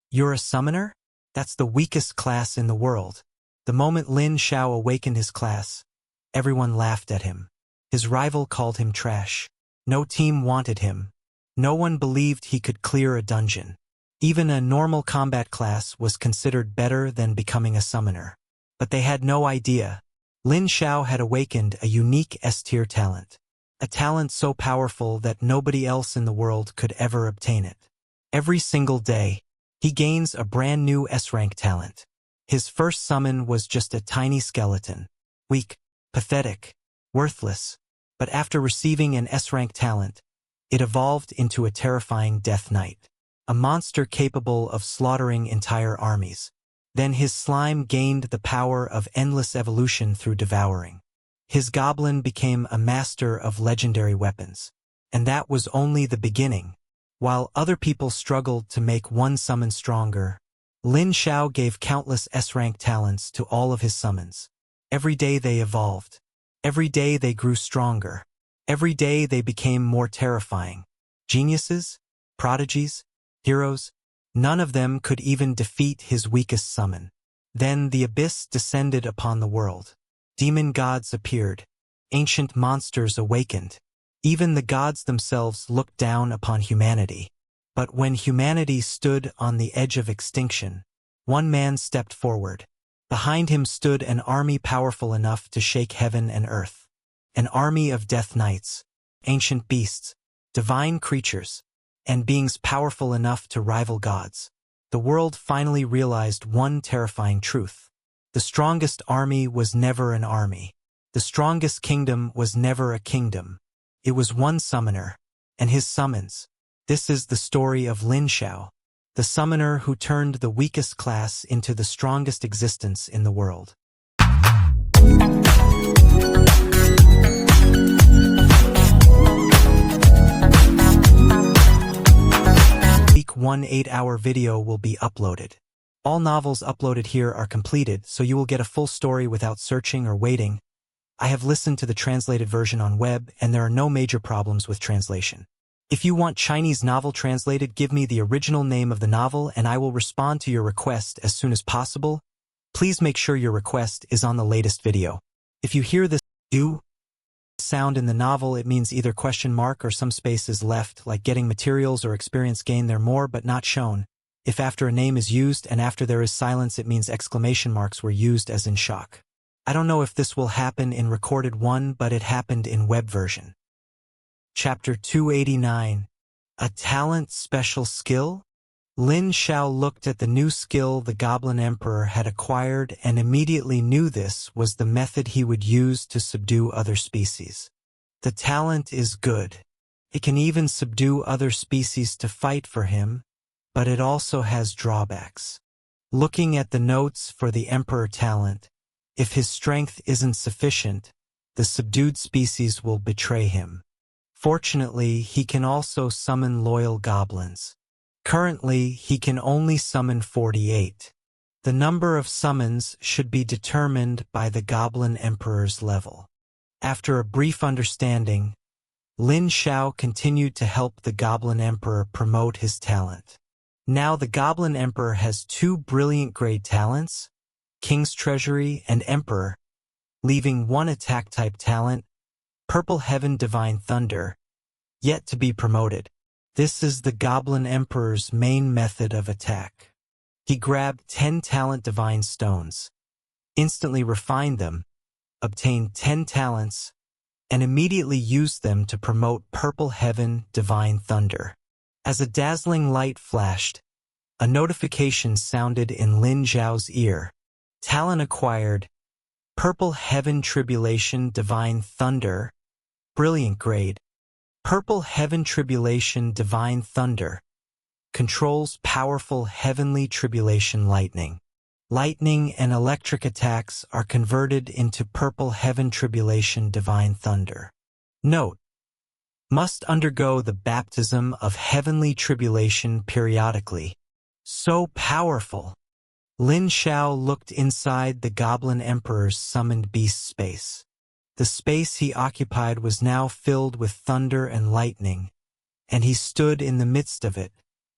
You're a summoner? That's the weakest class in the world. The moment Lin Xiao awakened his class, everyone laughed at him. His rival called him trash. No team wanted him. No one believed he could clear a dungeon. Even a normal combat class was considered better than becoming a summoner. But they had no idea. Lin Xiao had awakened a unique S-tier talent. A talent so powerful that nobody else in the world could ever obtain it. Every single day, he gains a brand new S-rank talent. His first summon was just a tiny skeleton. Weak, pathetic, worthless. But after receiving an S-rank talent, it evolved into a terrifying Death Knight. A monster capable of slaughtering entire armies. Then his slime gained the power of endless evolution through devouring. His goblin became a master of legendary weapons. And that was only the beginning. While other people struggled to make one summon stronger, Lin Xiao gave countless S-rank talents to all of his summons. Every day they evolved. Every day they grew stronger. Every day they became more terrifying. Geniuses, prodigies, heroes, none of them could even defeat his weakest summon. Then the abyss descended upon the world. Demon gods appeared. Ancient monsters awakened. Even the gods themselves looked down upon humanity. But when humanity stood on the edge of extinction, one man stepped forward. Behind him stood an army powerful enough to shake heaven and earth. An army of death knights, ancient beasts, divine creatures, and beings powerful enough to rival gods. The world finally realized one terrifying truth. The strongest army was never an army. The strongest kingdom was never a kingdom. It was one summoner, and his summons. This is the story of Lin Xiao, the summoner who turned the weakest class into the strongest existence in the world. Week 1 8-hour video will be uploaded. All novels uploaded here are completed, so you will get a full story without searching or waiting. I have listened to the translated version on web, and there are no major problems with translation. If you want Chinese novel translated, give me the original name of the novel and I will respond to your request as soon as possible. Please make sure your request is on the latest video. If you hear this "u" sound in the novel, it means either question mark or some space is left, like getting materials or experience gained there more but not shown. If after a name is used and after there is silence, it means exclamation marks were used as in shock. I don't know if this will happen in recorded one, but it happened in web version. Chapter 289. A talent special skill? Lin Xiao looked at the new skill the Goblin Emperor had acquired and immediately knew this was the method he would use to subdue other species. The talent is good. It can even subdue other species to fight for him, but it also has drawbacks. Looking at the notes for the Emperor talent, if his strength isn't sufficient, the subdued species will betray him. Fortunately, he can also summon loyal goblins. Currently, he can only summon 48. The number of summons should be determined by the Goblin Emperor's level. After a brief understanding, Lin Xiao continued to help the Goblin Emperor promote his talent. Now the Goblin Emperor has 2 brilliant grade talents, King's Treasury and Emperor, leaving 1 attack-type talent, Purple Heaven Divine Thunder, yet to be promoted. This is the Goblin Emperor's main method of attack. He grabbed 10 talent Divine Stones, instantly refined them, obtained 10 talents, and immediately used them to promote Purple Heaven Divine Thunder. As a dazzling light flashed, a notification sounded in Lin Xiao's ear. Talent acquired, Purple Heaven Tribulation Divine Thunder, brilliant grade. Purple Heaven Tribulation Divine Thunder controls powerful heavenly tribulation lightning. Lightning and electric attacks are converted into Purple Heaven Tribulation Divine Thunder. Note: must undergo the baptism of heavenly tribulation periodically. So powerful! Lin Xiao looked inside the Goblin Emperor's summoned beast space. The space he occupied was now filled with thunder and lightning, and he stood in the midst of it,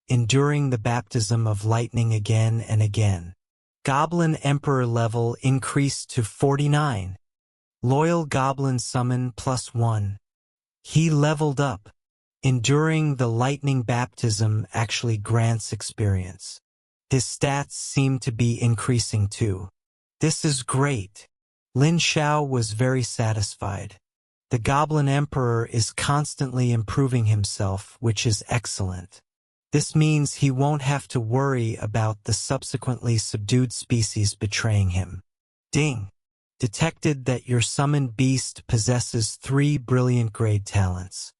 enduring the baptism of lightning again and again. Goblin Emperor level increased to 49. Loyal Goblin Summon +1. He leveled up. Enduring the lightning baptism actually grants experience. His stats seem to be increasing too. This is great. Lin Xiao was very satisfied. The Goblin Emperor is constantly improving himself, which is excellent. This means he won't have to worry about the subsequently subdued species betraying him. Ding! Detected that your summoned beast possesses 3 brilliant grade talents.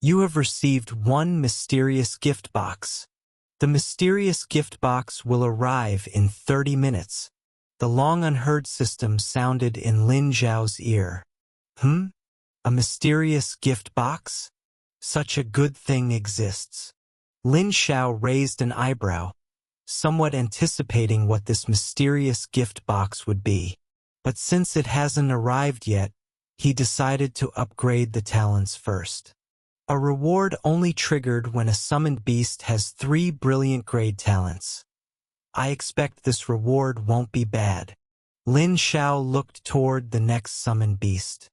You have received 1 mysterious gift box. The mysterious gift box will arrive in 30 minutes. The long unheard system sounded in Lin Xiao's ear. A mysterious gift box? Such a good thing exists. Lin Xiao raised an eyebrow, somewhat anticipating what this mysterious gift box would be. But since it hasn't arrived yet, he decided to upgrade the talents first. A reward only triggered when a summoned beast has 3 brilliant grade talents. I expect this reward won't be bad. Lin Xiao looked toward the next summoned beast.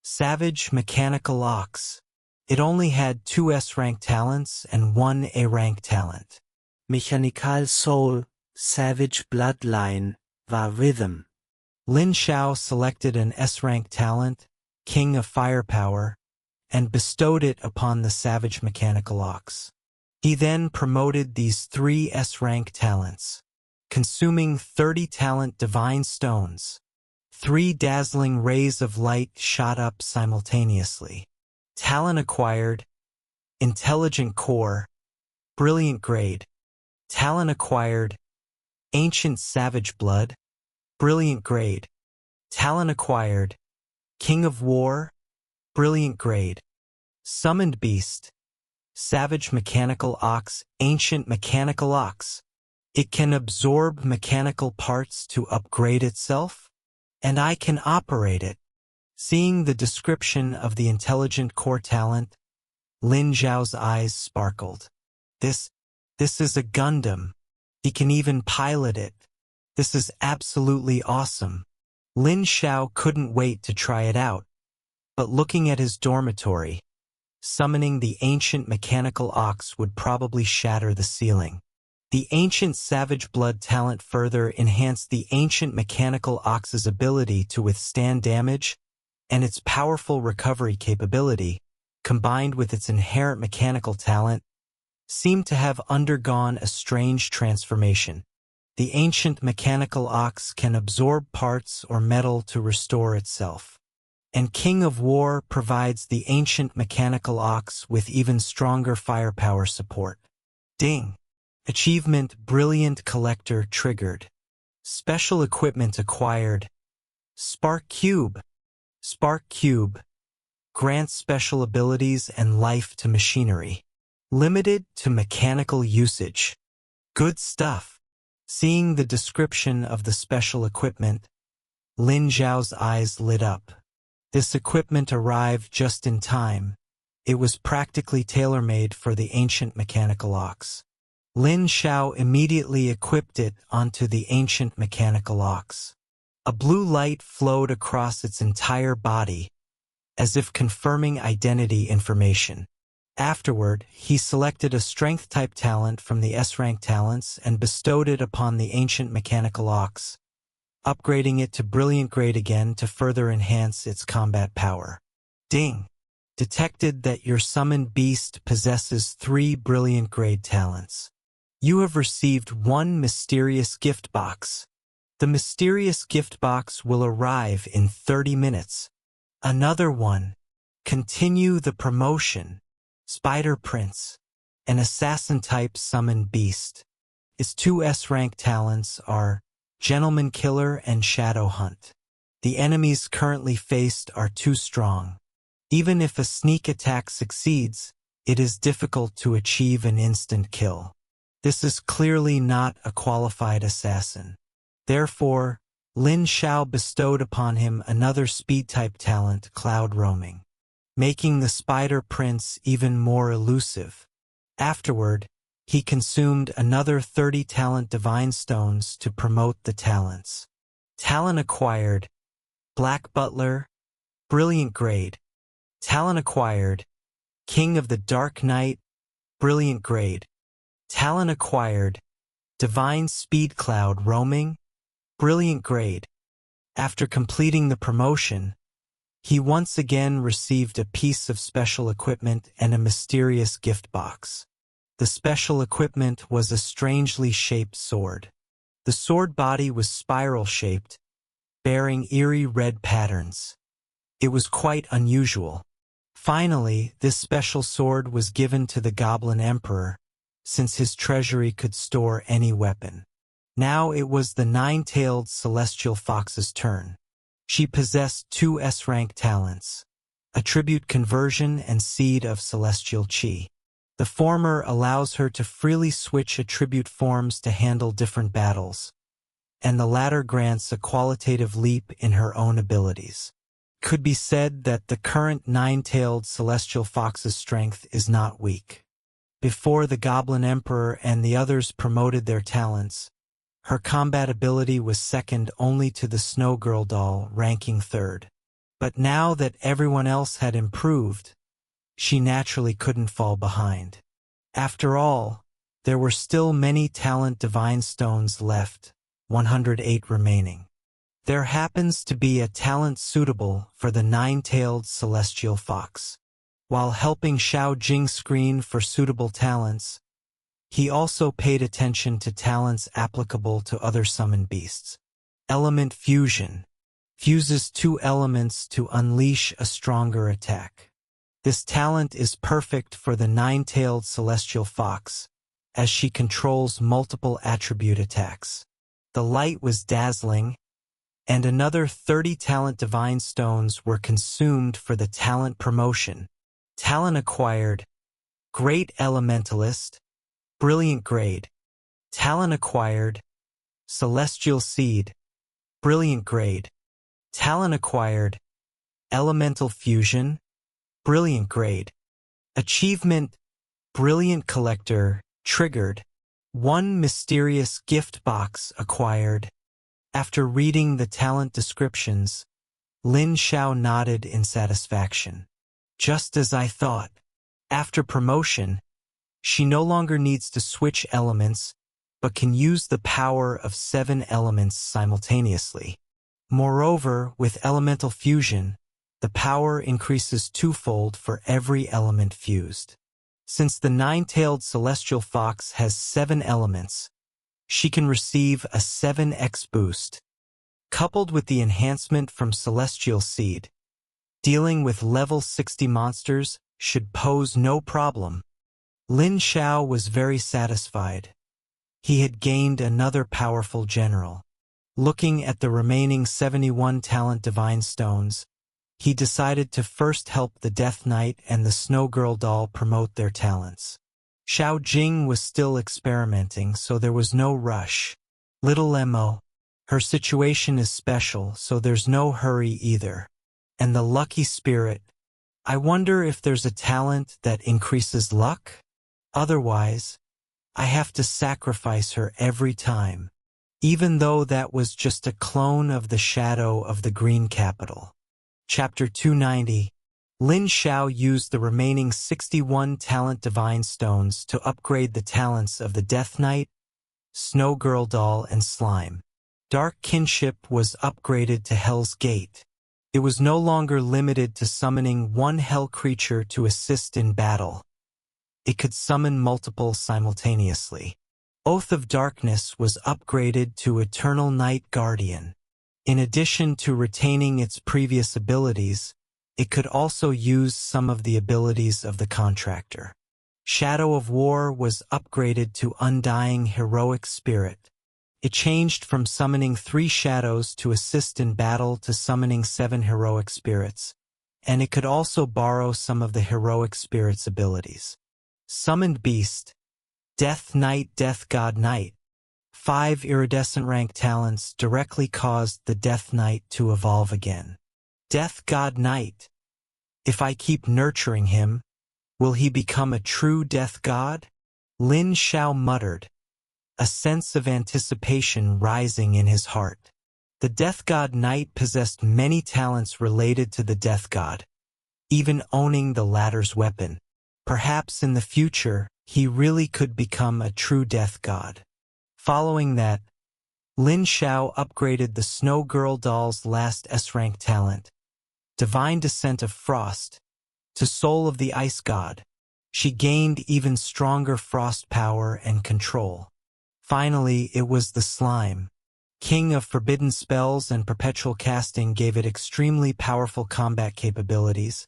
Savage Mechanical Ox. It only had 2 S-rank talents and 1 A-rank talent. Mechanical Soul, Savage Bloodline, war Rhythm. Lin Xiao selected an S-rank talent, King of Firepower, and bestowed it upon the Savage Mechanical Ox. He then promoted these 3 S-rank talents, consuming 30 talent Divine Stones. 3 dazzling rays of light shot up simultaneously. Talent acquired, Intelligent Core, Brilliant Grade. Talent acquired, Ancient Savage Blood, Brilliant Grade. Talent acquired, King of War, Brilliant Grade. Summoned Beast, Savage Mechanical Ox, Ancient Mechanical Ox. It can absorb mechanical parts to upgrade itself, and I can operate it. Seeing the description of the Intelligent Core talent, Lin Xiao's eyes sparkled. This is a Gundam. He can even pilot it. This is absolutely awesome. Lin Xiao couldn't wait to try it out. But looking at his dormitory, summoning the Ancient Mechanical Ox would probably shatter the ceiling. The Ancient Savage Blood talent further enhanced the Ancient Mechanical Ox's ability to withstand damage, and its powerful recovery capability, combined with its inherent mechanical talent, seemed to have undergone a strange transformation. The Ancient Mechanical Ox can absorb parts or metal to restore itself. And King of War provides the Ancient Mechanical Ox with even stronger firepower support. Ding! Achievement Brilliant Collector triggered. Special equipment acquired. Spark Cube. Spark Cube grants special abilities and life to machinery. Limited to mechanical usage. Good stuff. Seeing the description of the special equipment, Lin Xiao's eyes lit up. This equipment arrived just in time. It was practically tailor-made for the Ancient Mechanical Ox. Lin Xiao immediately equipped it onto the Ancient Mechanical Ox. A blue light flowed across its entire body, as if confirming identity information. Afterward, he selected a Strength-type talent from the S-rank talents and bestowed it upon the Ancient Mechanical Ox, upgrading it to Brilliant Grade again to further enhance its combat power. Ding! Detected that your summoned beast possesses 3 Brilliant Grade talents. You have received 1 mysterious gift box. The mysterious gift box will arrive in 30 minutes. Another one. Continue the promotion. Spider Prince, an assassin-type summoned beast. Its 2 S-rank talents are Gentleman Killer and Shadow Hunt. The enemies currently faced are too strong. Even if a sneak attack succeeds, it is difficult to achieve an instant kill. This is clearly not a qualified assassin. Therefore, Lin Xiao bestowed upon him another speed-type talent, Cloud Roaming, making the Spider Prince even more elusive. Afterward, He consumed another 30 talent divine stones to promote the talents. Talent acquired, Black Butler, brilliant grade. Talent acquired, King of the Dark Knight, brilliant grade. Talent acquired, Divine Speed Cloud Roaming, brilliant grade. After completing the promotion, he once again received a piece of special equipment and a mysterious gift box. The special equipment was a strangely shaped sword. The sword body was spiral-shaped, bearing eerie red patterns. It was quite unusual. Finally, this special sword was given to the Goblin Emperor, since his treasury could store any weapon. Now it was the nine-tailed celestial fox's turn. She possessed 2 S-rank talents, Attribute Conversion and Seed of Celestial Chi. The former allows her to freely switch attribute forms to handle different battles, and the latter grants a qualitative leap in her own abilities. Could be said that the current nine-tailed celestial fox's strength is not weak. Before the Goblin Emperor and the others promoted their talents, her combat ability was second only to the Snow Girl doll, ranking third. But now that everyone else had improved, she naturally couldn't fall behind. After all, there were still many talent divine stones left, 108 remaining. There happens to be a talent suitable for the nine-tailed celestial fox. While helping Xiao Jing screen for suitable talents, he also paid attention to talents applicable to other summoned beasts. Element Fusion fuses 2 elements to unleash a stronger attack. This talent is perfect for the nine-tailed celestial fox, as she controls multiple attribute attacks. The light was dazzling, and another 30 talent divine stones were consumed for the talent promotion. Talent acquired, Great Elementalist, brilliant grade. Talent acquired, Celestial Seed, brilliant grade. Talent acquired, Elemental Fusion, brilliant grade. Achievement, Brilliant Collector, triggered. 1 mysterious gift box acquired. After reading the talent descriptions, Lin Xiao nodded in satisfaction. Just as I thought. After promotion, she no longer needs to switch elements, but can use the power of 7 elements simultaneously. Moreover, with elemental fusion, the power increases twofold for every element fused. Since the nine-tailed celestial fox has 7 elements, she can receive a 7x boost. Coupled with the enhancement from Celestial Seed, dealing with level 60 monsters should pose no problem. Lin Xiao was very satisfied. He had gained another powerful general. Looking at the remaining 71 talent divine stones, he decided to first help the Death Knight and the Snow Girl doll promote their talents. Xiao Jing was still experimenting, so there was no rush. Little Emo, her situation is special, so there's no hurry either. And the Lucky Spirit, I wonder if there's a talent that increases luck? Otherwise, I have to sacrifice her every time, even though that was just a clone of the Shadow of the Green Capital. Chapter 290. Lin Xiao used the remaining 61 talent divine stones to upgrade the talents of the Death Knight, Snow Girl doll, and Slime. Dark Kinship was upgraded to Hell's Gate. It was no longer limited to summoning 1 hell creature to assist in battle. It could summon multiple simultaneously. Oath of Darkness was upgraded to Eternal Night Guardian. In addition to retaining its previous abilities, it could also use some of the abilities of the Contractor. Shadow of War was upgraded to Undying Heroic Spirit. It changed from summoning 3 shadows to assist in battle to summoning 7 heroic spirits, and it could also borrow some of the heroic spirit's abilities. Summoned Beast, Death Knight, Death God Knight. 5 iridescent rank talents directly caused the Death Knight to evolve again. Death God Knight. If I keep nurturing him, will he become a true Death God? Lin Xiao muttered, a sense of anticipation rising in his heart. The Death God Knight possessed many talents related to the Death God, even owning the latter's weapon. Perhaps in the future, he really could become a true Death God. Following that, Lin Xiao upgraded the Snow Girl doll's last S-rank talent, Divine Descent of Frost, to Soul of the Ice God. She gained even stronger frost power and control. Finally, it was the Slime. King of Forbidden Spells and Perpetual Casting gave it extremely powerful combat capabilities,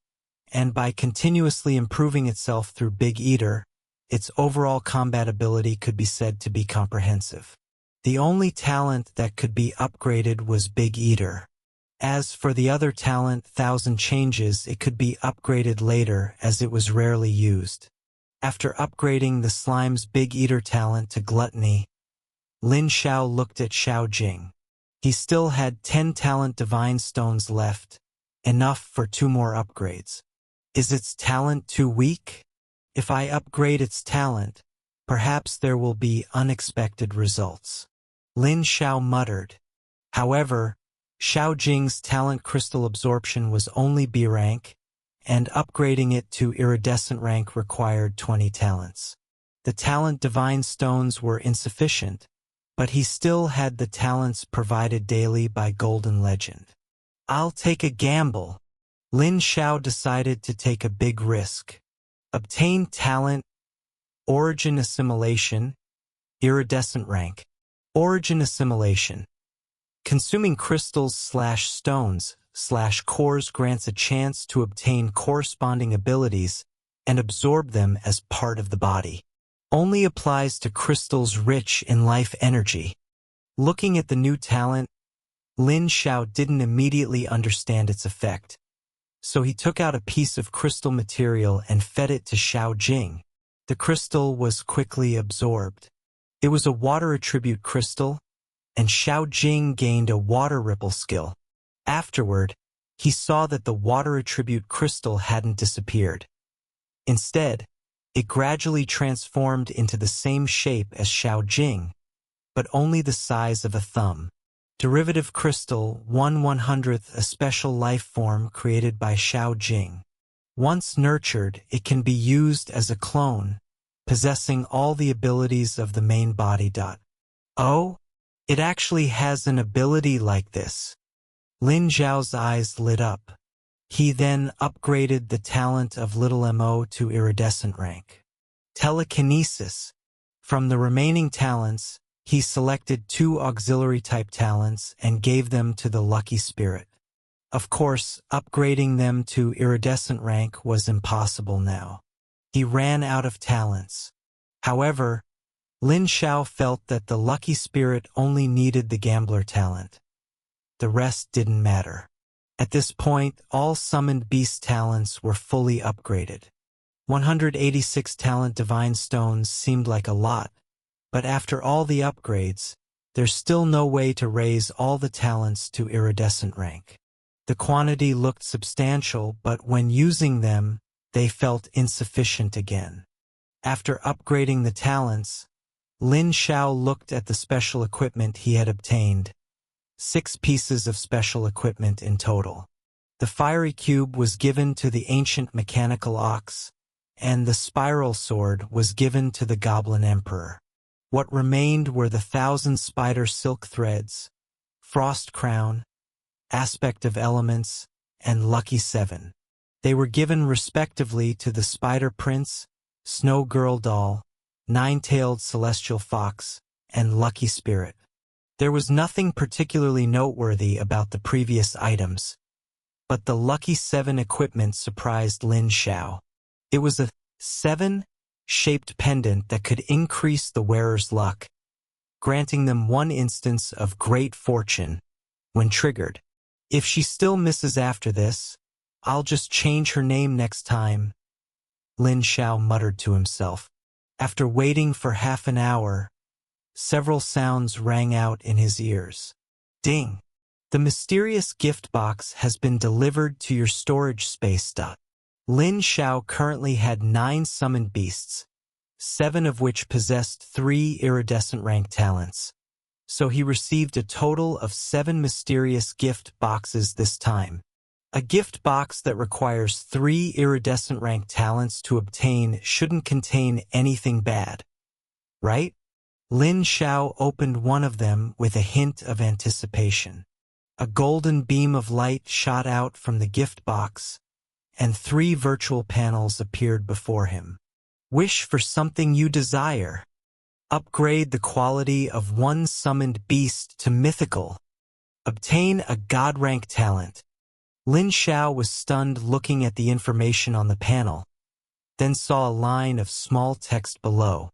and by continuously improving itself through Big Eater, its overall combat ability could be said to be comprehensive. The only talent that could be upgraded was Big Eater. As for the other talent, Thousand Changes, it could be upgraded later as it was rarely used. After upgrading the Slime's Big Eater talent to Gluttony, Lin Xiao looked at Xiao Jing. He still had 10 talent Divine Stones left, enough for 2 more upgrades. Is its talent too weak? If I upgrade its talent, perhaps there will be unexpected results. Lin Xiao muttered. However, Xiao Jing's talent crystal absorption was only B rank, and upgrading it to iridescent rank required 20 talents. The talent Divine Stones were insufficient, but he still had the talents provided daily by Golden Legend. I'll take a gamble. Lin Xiao decided to take a big risk. Obtain talent, Origin Assimilation, iridescent rank. Origin Assimilation. Consuming crystals/stones/cores grants a chance to obtain corresponding abilities and absorb them as part of the body. Only applies to crystals rich in life energy. Looking at the new talent, Lin Xiao didn't immediately understand its effect, so he took out a piece of crystal material and fed it to Xiao Jing. The crystal was quickly absorbed. It was a water attribute crystal, and Xiao Jing gained a water ripple skill. Afterward, he saw that the water attribute crystal hadn't disappeared. Instead, it gradually transformed into the same shape as Xiao Jing, but only the size of a thumb. Derivative Crystal 1/100th, a special life form created by Xiao Jing. Once nurtured, it can be used as a clone, possessing all the abilities of the main body. Oh, it actually has an ability like this. Lin Xiao's eyes lit up. He then upgraded the talent of Little Mo to iridescent rank. Telekinesis. From the remaining talents, he selected 2 auxiliary-type talents and gave them to the Lucky Spirit. Of course, upgrading them to iridescent rank was impossible now. He ran out of talents. However, Lin Xiao felt that the Lucky Spirit only needed the Gambler talent. The rest didn't matter. At this point, all summoned beast talents were fully upgraded. 186 talent Divine Stones seemed like a lot, but after all the upgrades, there's still no way to raise all the talents to iridescent rank. The quantity looked substantial, but when using them, they felt insufficient again. After upgrading the talents, Lin Xiao looked at the special equipment he had obtained. 6 pieces of special equipment in total. The fiery cube was given to the ancient mechanical ox, and the spiral sword was given to the Goblin Emperor. What remained were the 1,000 spider silk threads, frost crown, aspect of elements, and lucky 7. They were given respectively to the Spider Prince, Snow Girl Doll, Nine-Tailed Celestial Fox, and Lucky Spirit. There was nothing particularly noteworthy about the previous items, but the Lucky 7 equipment surprised Lin Xiao. It was a 7-shaped pendant that could increase the wearer's luck, granting them 1 instance of great fortune when triggered. If she still misses after this, I'll just change her name next time, Lin Xiao muttered to himself. After waiting for half an hour, several sounds rang out in his ears. Ding! The mysterious gift box has been delivered to your storage space. Lin Xiao currently had 9 summoned beasts, 7 of which possessed 3 iridescent rank talents. So he received a total of 7 mysterious gift boxes this time. A gift box that requires 3 iridescent rank talents to obtain shouldn't contain anything bad, right? Lin Xiao opened one of them with a hint of anticipation. A golden beam of light shot out from the gift box, and 3 virtual panels appeared before him. Wish for something you desire. Upgrade the quality of one summoned beast to mythical. Obtain a god rank talent. Lin Xiao was stunned looking at the information on the panel, then saw a line of small text below.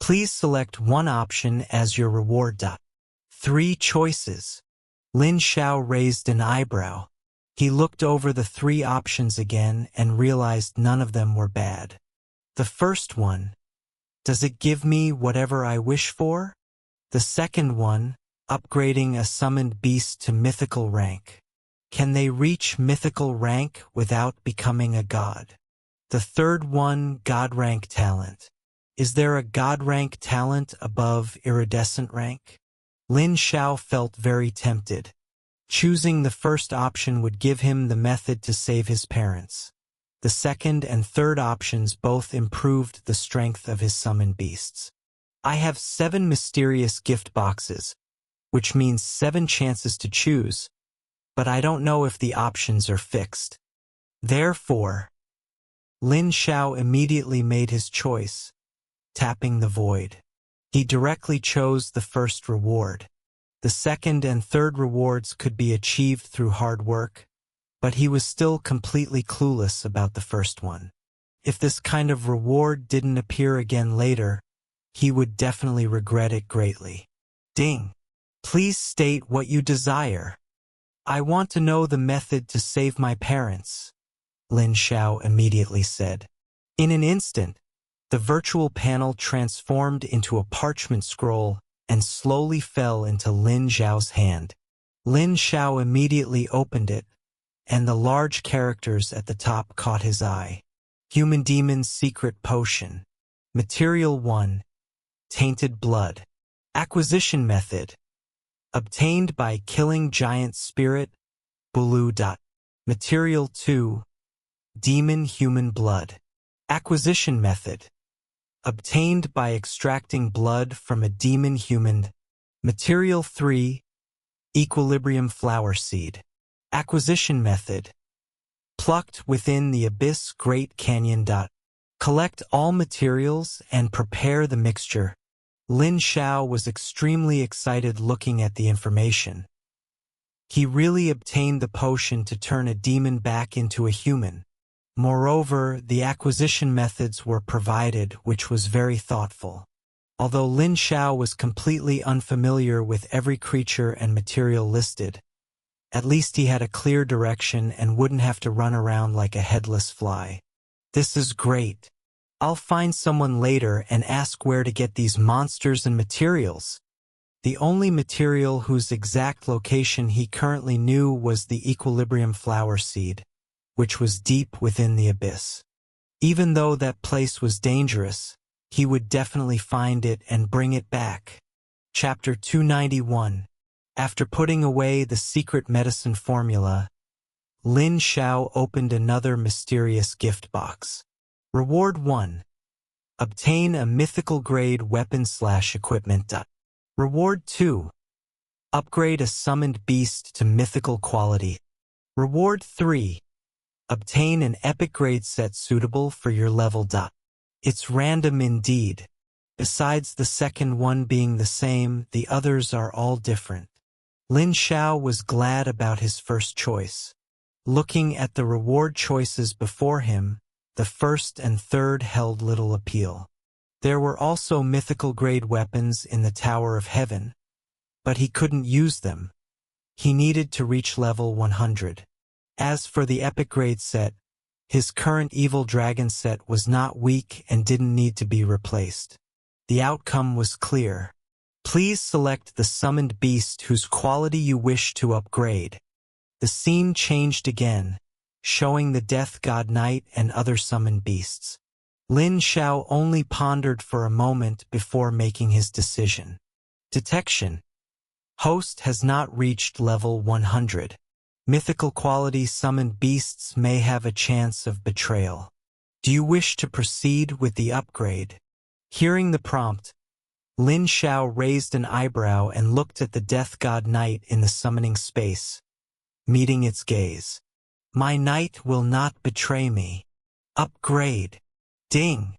Please select one option as your reward. 3 choices. Lin Xiao raised an eyebrow. He looked over the 3 options again and realized none of them were bad. The first one, does it give me whatever I wish for? The second one, upgrading a summoned beast to mythical rank. Can they reach mythical rank without becoming a god? The third one, god rank talent. Is there a god rank talent above iridescent rank? Lin Xiao felt very tempted. Choosing the first option would give him the method to save his parents. The second and third options both improved the strength of his summoned beasts. I have 7 mysterious gift boxes, which means 7 chances to choose, but I don't know if the options are fixed. Therefore, Lin Xiao immediately made his choice, tapping the void. He directly chose the first reward. The second and third rewards could be achieved through hard work, but he was still completely clueless about the first one. If this kind of reward didn't appear again later, he would definitely regret it greatly. Ding! Please state what you desire. I want to know the method to save my parents, Lin Xiao immediately said. In an instant, the virtual panel transformed into a parchment scroll and slowly fell into Lin Xiao's hand. Lin Xiao immediately opened it, and the large characters at the top caught his eye. Human Demon's Secret Potion. Material 1. Tainted Blood. Acquisition Method. Obtained by killing Giant Spirit, Bulu. Material 2. Demon Human Blood. Acquisition Method. Obtained by extracting blood from a demon human. Material 3. Equilibrium Flower Seed. Acquisition Method. Plucked within the Abyss Great Canyon. Collect all materials and prepare the mixture. Lin Xiao was extremely excited looking at the information. He really obtained the potion to turn a demon back into a human. Moreover, the acquisition methods were provided, which was very thoughtful. Although Lin Xiao was completely unfamiliar with every creature and material listed, at least he had a clear direction and wouldn't have to run around like a headless fly. This is great. I'll find someone later and ask where to get these monsters and materials. The only material whose exact location he currently knew was the Equilibrium Flower Seed, which was deep within the abyss. Even though that place was dangerous, he would definitely find it and bring it back. Chapter 291. After putting away the secret medicine formula, Lin Xiao opened another mysterious gift box. Reward 1. Obtain a mythical grade weapon/equipment. Reward 2. Upgrade a summoned beast to mythical quality. Reward 3. Obtain an epic grade set suitable for your level. It's random indeed. Besides the second one being the same, the others are all different. Lin Xiao was glad about his first choice. Looking at the reward choices before him, the first and third held little appeal. There were also mythical grade weapons in the Tower of Heaven, but he couldn't use them. He needed to reach level 100. As for the epic grade set, his current evil dragon set was not weak and didn't need to be replaced. The outcome was clear. Please select the summoned beast whose quality you wish to upgrade. The scene changed again, showing the Death God Knight and other summoned beasts. Lin Xiao only pondered for a moment before making his decision. Detection. Host has not reached level 100. Mythical quality summoned beasts may have a chance of betrayal. Do you wish to proceed with the upgrade? Hearing the prompt, Lin Xiao raised an eyebrow and looked at the Death God Knight in the summoning space, meeting its gaze. My knight will not betray me. Upgrade. Ding.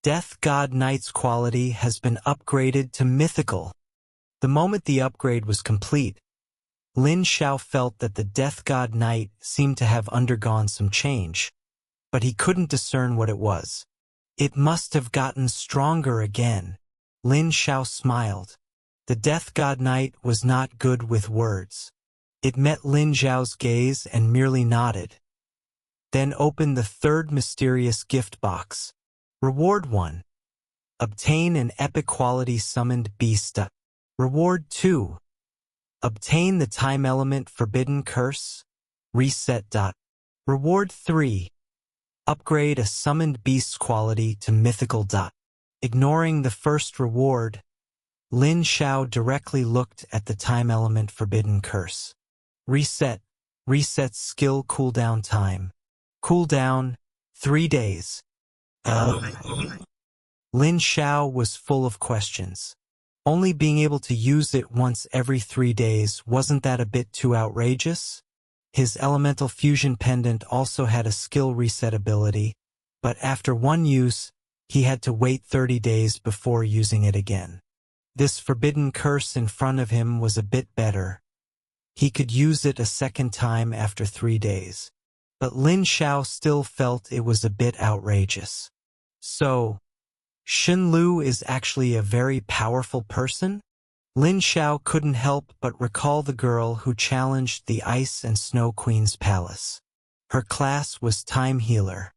Death God Knight's quality has been upgraded to mythical. The moment the upgrade was complete, Lin Xiao felt that the Death God Knight seemed to have undergone some change, but he couldn't discern what it was. It must have gotten stronger again. Lin Xiao smiled. The Death God Knight was not good with words. It met Lin Xiao's gaze and merely nodded. Then opened the third mysterious gift box. Reward 1. Obtain an epic quality summoned beast. Reward 2. Obtain the time element forbidden curse. Reset. Reward 3. Upgrade a summoned beast's quality to mythical. Ignoring the first reward, Lin Xiao directly looked at the time element forbidden curse. Reset. Reset skill cooldown time. Cooldown 3 days. Lin Xiao was full of questions. Only being able to use it once every 3 days, wasn't that a bit too outrageous? His elemental fusion pendant also had a skill reset ability, but after one use, he had to wait 30 days before using it again. This forbidden curse in front of him was a bit better. He could use it a second time after 3 days. But Lin Xiao still felt it was a bit outrageous. So, Xin Lu is actually a very powerful person? Lin Xiao couldn't help but recall the girl who challenged the Ice and Snow Queen's palace. Her class was Time Healer.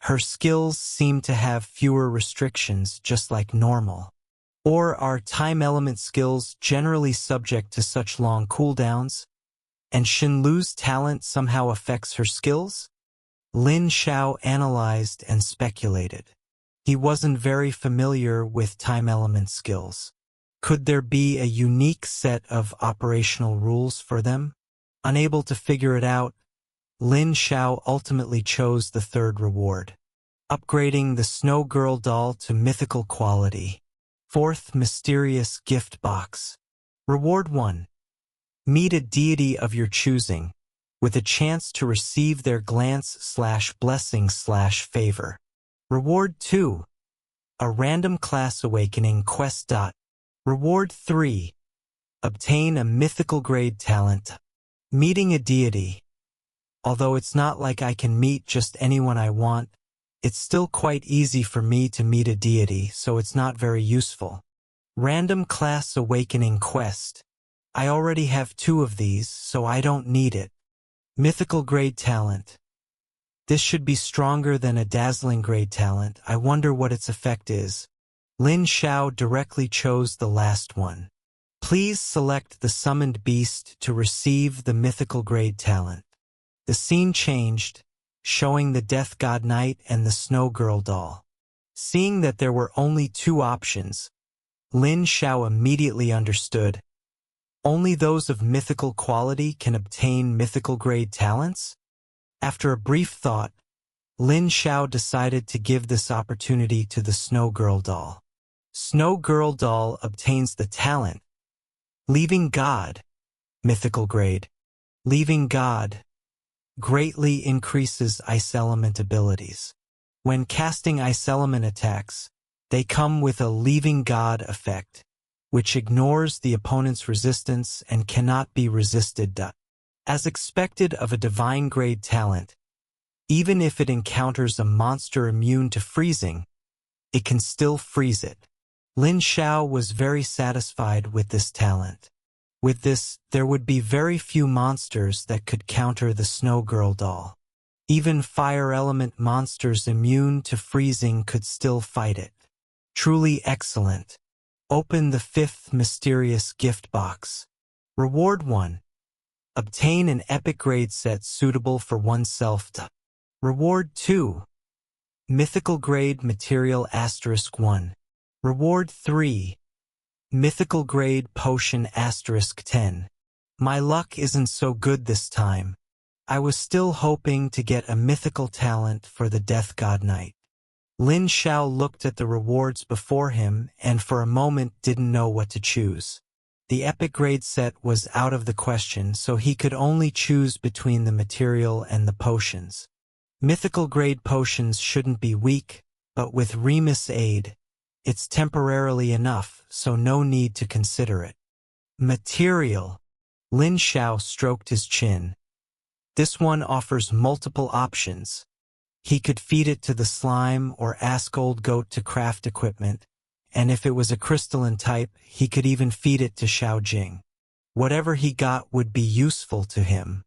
Her skills seemed to have fewer restrictions, just like normal. Or are time element skills generally subject to such long cooldowns? And Xin Lu's talent somehow affects her skills? Lin Xiao analyzed and speculated. He wasn't very familiar with time element skills. Could there be a unique set of operational rules for them? Unable to figure it out, Lin Xiao ultimately chose the third reward, upgrading the Snow Girl doll to mythical quality. Fourth mysterious gift box. Reward 1. Meet a deity of your choosing, with a chance to receive their glance/blessing/favor. Reward 2. A random class awakening quest. Reward 3. Obtain a mythical grade talent. Meeting a deity. Although it's not like I can meet just anyone I want, it's still quite easy for me to meet a deity, so it's not very useful. Random class awakening quest. I already have 2 of these, so I don't need it. Mythical grade talent. This should be stronger than a dazzling grade talent. I wonder what its effect is. Lin Xiao directly chose the last one. Please select the summoned beast to receive the mythical grade talent. The scene changed, showing the Death God Knight and the Snow Girl doll. Seeing that there were only 2 options, Lin Xiao immediately understood. Only those of mythical quality can obtain mythical grade talents? After a brief thought, Lin Xiao decided to give this opportunity to the Snow Girl doll. Snow Girl doll obtains the talent Leaving God, mythical grade. Leaving God greatly increases ice element abilities. When casting ice element attacks, they come with a Leaving God effect, which ignores the opponent's resistance and cannot be resisted. As expected of a divine grade talent, even if it encounters a monster immune to freezing, it can still freeze it. Lin Xiao was very satisfied with this talent. With this, there would be very few monsters that could counter the Snow Girl doll. Even fire element monsters immune to freezing could still fight it. Truly excellent. Open the 5th mysterious gift box. Reward 1. Obtain an epic grade set suitable for oneself. Reward 2. Mythical grade material *1. Reward 3. Mythical grade potion *10. My luck isn't so good this time. I was still hoping to get a mythical talent for the Death God Knight. Lin Xiao looked at the rewards before him and for a moment didn't know what to choose. The epic grade set was out of the question, so he could only choose between the material and the potions. Mythical grade potions shouldn't be weak, but with Remus' aid, it's temporarily enough, so no need to consider it. Material. Lin Xiao stroked his chin. This one offers multiple options. He could feed it to the slime or ask Old Goat to craft equipment, and if it was a crystalline type, he could even feed it to Xiao Jing. Whatever he got would be useful to him.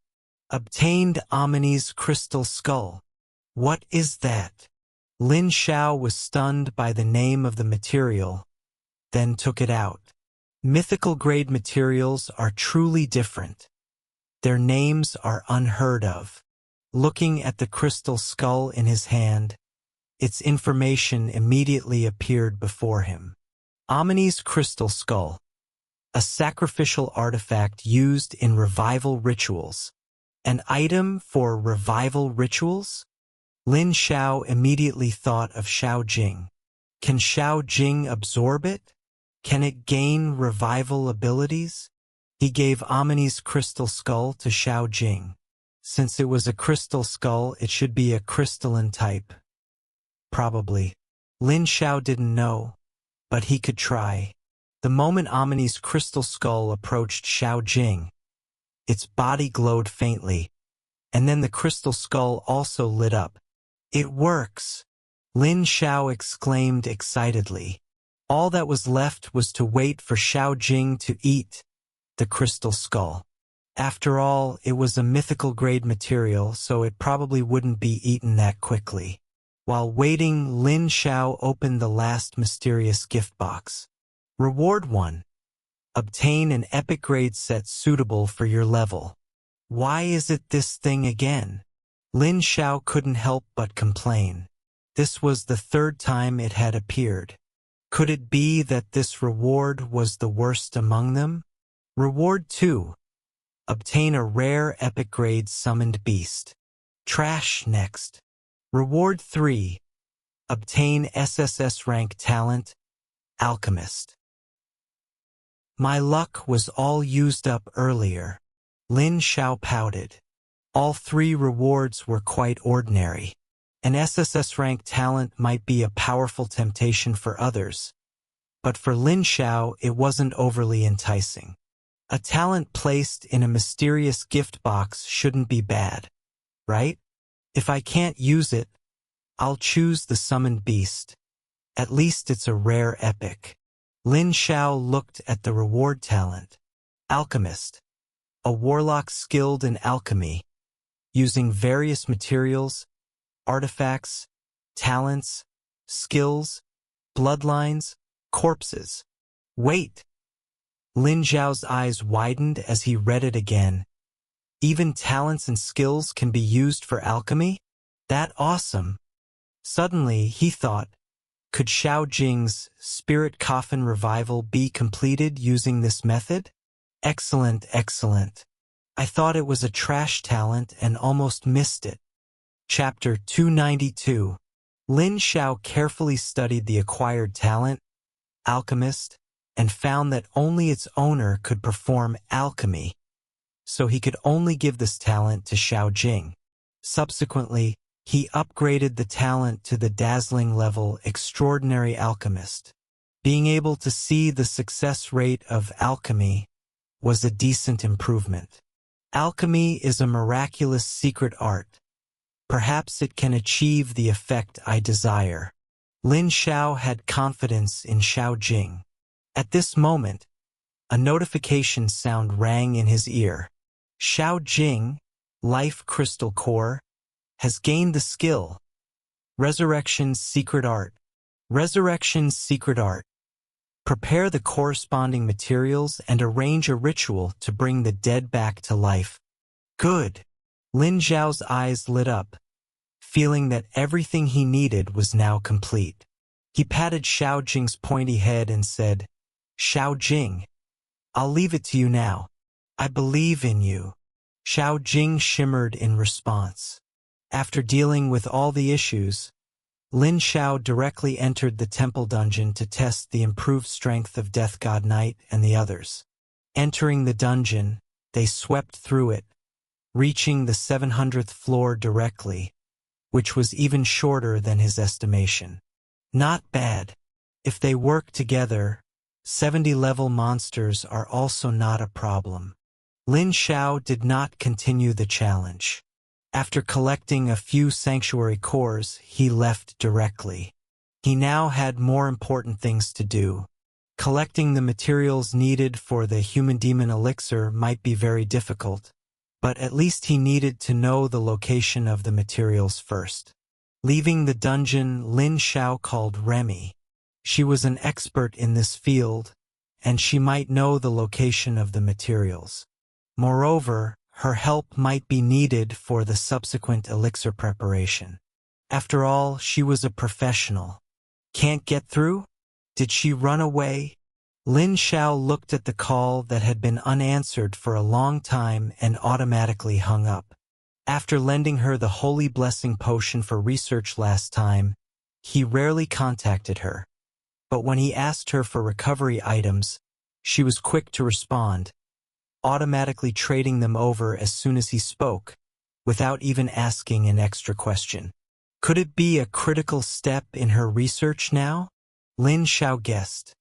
Obtained Amani's crystal skull. What is that? Lin Xiao was stunned by the name of the material, then took it out. Mythical grade materials are truly different. Their names are unheard of. Looking at the crystal skull in his hand, its information immediately appeared before him. Amani's crystal skull. A sacrificial artifact used in revival rituals. An item for revival rituals? Lin Xiao immediately thought of Xiao Jing. Can Xiao Jing absorb it? Can it gain revival abilities? He gave Amani's crystal skull to Xiao Jing. Since it was a crystal skull, it should be a crystalline type. Probably. Lin Xiao didn't know, but he could try. The moment Amani's crystal skull approached Xiao Jing, its body glowed faintly, and then the crystal skull also lit up. It works! Lin Xiao exclaimed excitedly. All that was left was to wait for Xiao Jing to eat the crystal skull. After all, it was a mythical grade material, so it probably wouldn't be eaten that quickly. While waiting, Lin Xiao opened the last mysterious gift box. Reward 1. Obtain an epic grade set suitable for your level. Why is it this thing again? Lin Xiao couldn't help but complain. This was the third time it had appeared. Could it be that this reward was the worst among them? Reward 2. Obtain a rare epic grade summoned beast. Trash next. Reward 3. Obtain SSS rank talent, Alchemist. My luck was all used up earlier. Lin Xiao pouted. All 3 rewards were quite ordinary. An SSS rank talent might be a powerful temptation for others, but for Lin Xiao it wasn't overly enticing. A talent placed in a mysterious gift box shouldn't be bad, right? If I can't use it, I'll choose the summoned beast. At least it's a rare epic. Lin Xiao looked at the reward talent. Alchemist. A warlock skilled in alchemy, using various materials, artifacts, talents, skills, bloodlines, corpses. Wait! Lin Xiao's eyes widened as he read it again. Even talents and skills can be used for alchemy? That awesome! Suddenly, he thought, could Xiao Jing's spirit coffin revival be completed using this method? Excellent, excellent. I thought it was a trash talent and almost missed it. Chapter 292. Lin Xiao carefully studied the acquired talent, Alchemist, and found that only its owner could perform alchemy, so he could only give this talent to Xiao Jing. Subsequently, he upgraded the talent to the dazzling level Extraordinary Alchemist. Being able to see the success rate of alchemy was a decent improvement. Alchemy is a miraculous secret art. Perhaps it can achieve the effect I desire. Lin Xiao had confidence in Xiao Jing. At this moment, a notification sound rang in his ear. Xiao Jing, Life Crystal Core, has gained the skill. Resurrection's Secret Art. Resurrection's Secret Art. Prepare the corresponding materials and arrange a ritual to bring the dead back to life. Good. Lin Xiao's eyes lit up. feeling that everything he needed was now complete. He patted Xiao Jing's pointy head and said, "Xiao Jing, I'll leave it to you now. I believe in you." Xiao Jing shimmered in response. After dealing with all the issues, Lin Xiao directly entered the temple dungeon to test the improved strength of Death God Knight and the others. Entering the dungeon, they swept through it, reaching the 700th floor directly, which was even shorter than his estimation. Not bad. If they work together, 70-level monsters are also not a problem. Lin Xiao did not continue the challenge. After collecting a few sanctuary cores, he left directly. He now had more important things to do. Collecting the materials needed for the human-demon elixir might be very difficult, but at least he needed to know the location of the materials first. Leaving the dungeon, Lin Xiao called Remy. She was an expert in this field, and she might know the location of the materials. Moreover, her help might be needed for the subsequent elixir preparation. After all, she was a professional. Can't get through? Did she run away? Lin Xiao looked at the call that had been unanswered for a long time and automatically hung up. After lending her the Holy Blessing potion for research last time, he rarely contacted her. But when he asked her for recovery items, she was quick to respond, automatically trading them over as soon as he spoke, without even asking an extra question. Could it be a critical step in her research now? Lin Xiao guessed.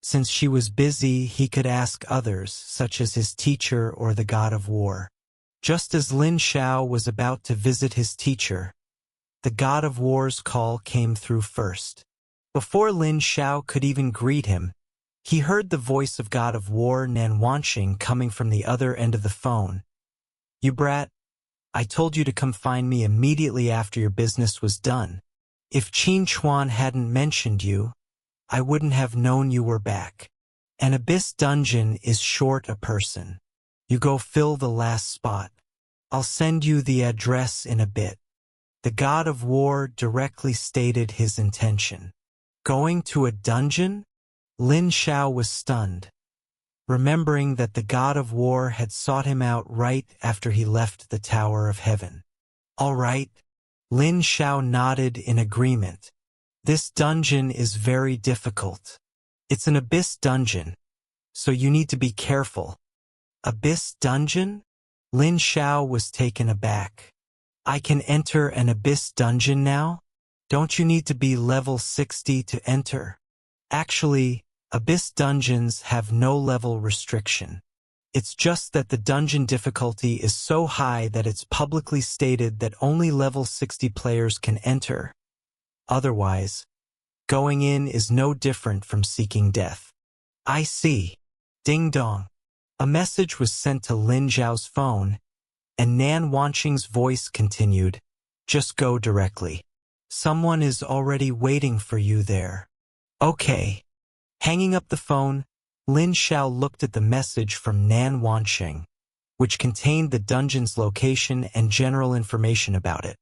Since she was busy, he could ask others, such as his teacher or the God of War. Just as Lin Xiao was about to visit his teacher, the God of War's call came through first. Before Lin Xiao could even greet him, he heard the voice of God of War Nan Wanqing coming from the other end of the phone. "You brat, I told you to come find me immediately after your business was done. If Qin Chuan hadn't mentioned you, I wouldn't have known you were back. An abyss dungeon is short a person. You go fill the last spot. I'll send you the address in a bit." The God of War directly stated his intention. Going to a dungeon? Lin Xiao was stunned, remembering that the God of War had sought him out right after he left the Tower of Heaven. "All right." Lin Xiao nodded in agreement. "This dungeon is very difficult. It's an abyss dungeon, so you need to be careful." Abyss dungeon? Lin Xiao was taken aback. "I can enter an abyss dungeon now? Don't you need to be level 60 to enter?" Actually, abyss dungeons have no level restriction. It's just that the dungeon difficulty is so high that it's publicly stated that only level 60 players can enter. Otherwise, going in is no different from seeking death. "I see." Ding dong. A message was sent to Lin Xiao's phone, and Nan Wanqing's voice continued, "Just go directly. Someone is already waiting for you there." "Okay." Hanging up the phone, Lin Xiao looked at the message from Nan Wanqing, which contained the dungeon's location and general information about it.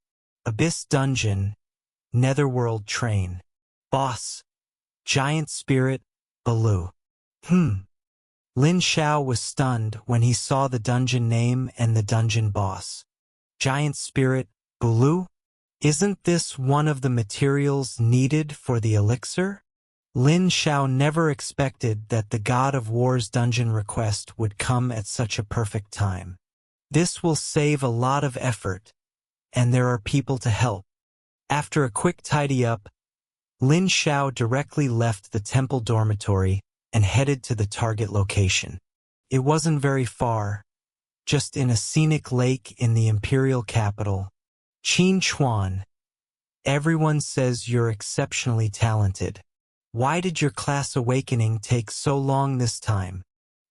Abyss Dungeon, Netherworld Train. Boss, Giant Spirit, Baloo. Lin Xiao was stunned when he saw the dungeon name and the dungeon boss. Giant Spirit, Baloo? Isn't this one of the materials needed for the elixir? Lin Xiao never expected that the God of War's dungeon request would come at such a perfect time. This will save a lot of effort, and there are people to help. After a quick tidy up, Lin Xiao directly left the temple dormitory and headed to the target location. It wasn't very far, just in a scenic lake in the imperial capital, Qin Chuan. "Everyone says you're exceptionally talented. Why did your class awakening take so long this time?"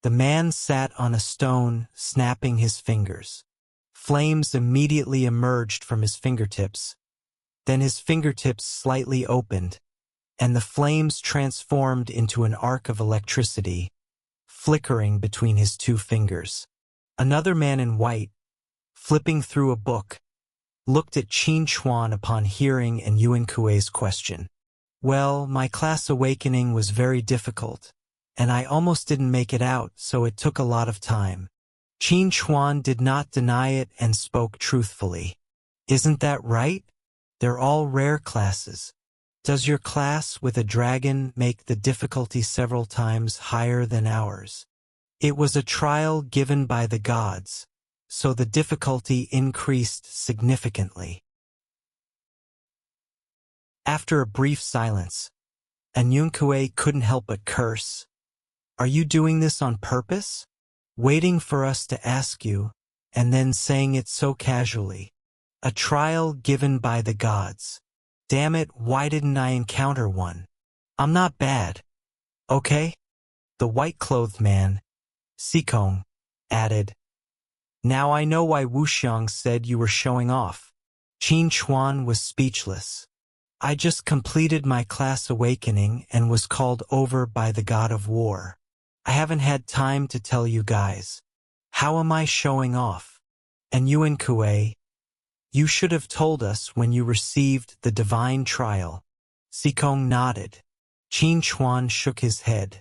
The man sat on a stone, snapping his fingers. Flames immediately emerged from his fingertips. Then his fingertips slightly opened, and the flames transformed into an arc of electricity, flickering between his two fingers. Another man in white, flipping through a book, looked at Qin Chuan upon hearing and Yuan Kuei's question. Well, my class awakening was very difficult, and I almost didn't make it out, so it took a lot of time. Qin Chuan did not deny it and spoke truthfully. Isn't that right? They're all rare classes. Does your class with a dragon make the difficulty several times higher than ours? It was a trial given by the gods, so the difficulty increased significantly. After a brief silence, and Yuan Kuei couldn't help but curse. Are you doing this on purpose? Waiting for us to ask you, and then saying it so casually. A trial given by the gods. Damn it, why didn't I encounter one? I'm not bad. Okay? The white-clothed man, Sikong, added. Now I know why Wuxiang said you were showing off. Qin Chuan was speechless. I just completed my class awakening and was called over by the god of war. I haven't had time to tell you guys. How am I showing off? And Yuan Kuei, you should have told us when you received the divine trial. Sikong nodded. Qin Chuan shook his head.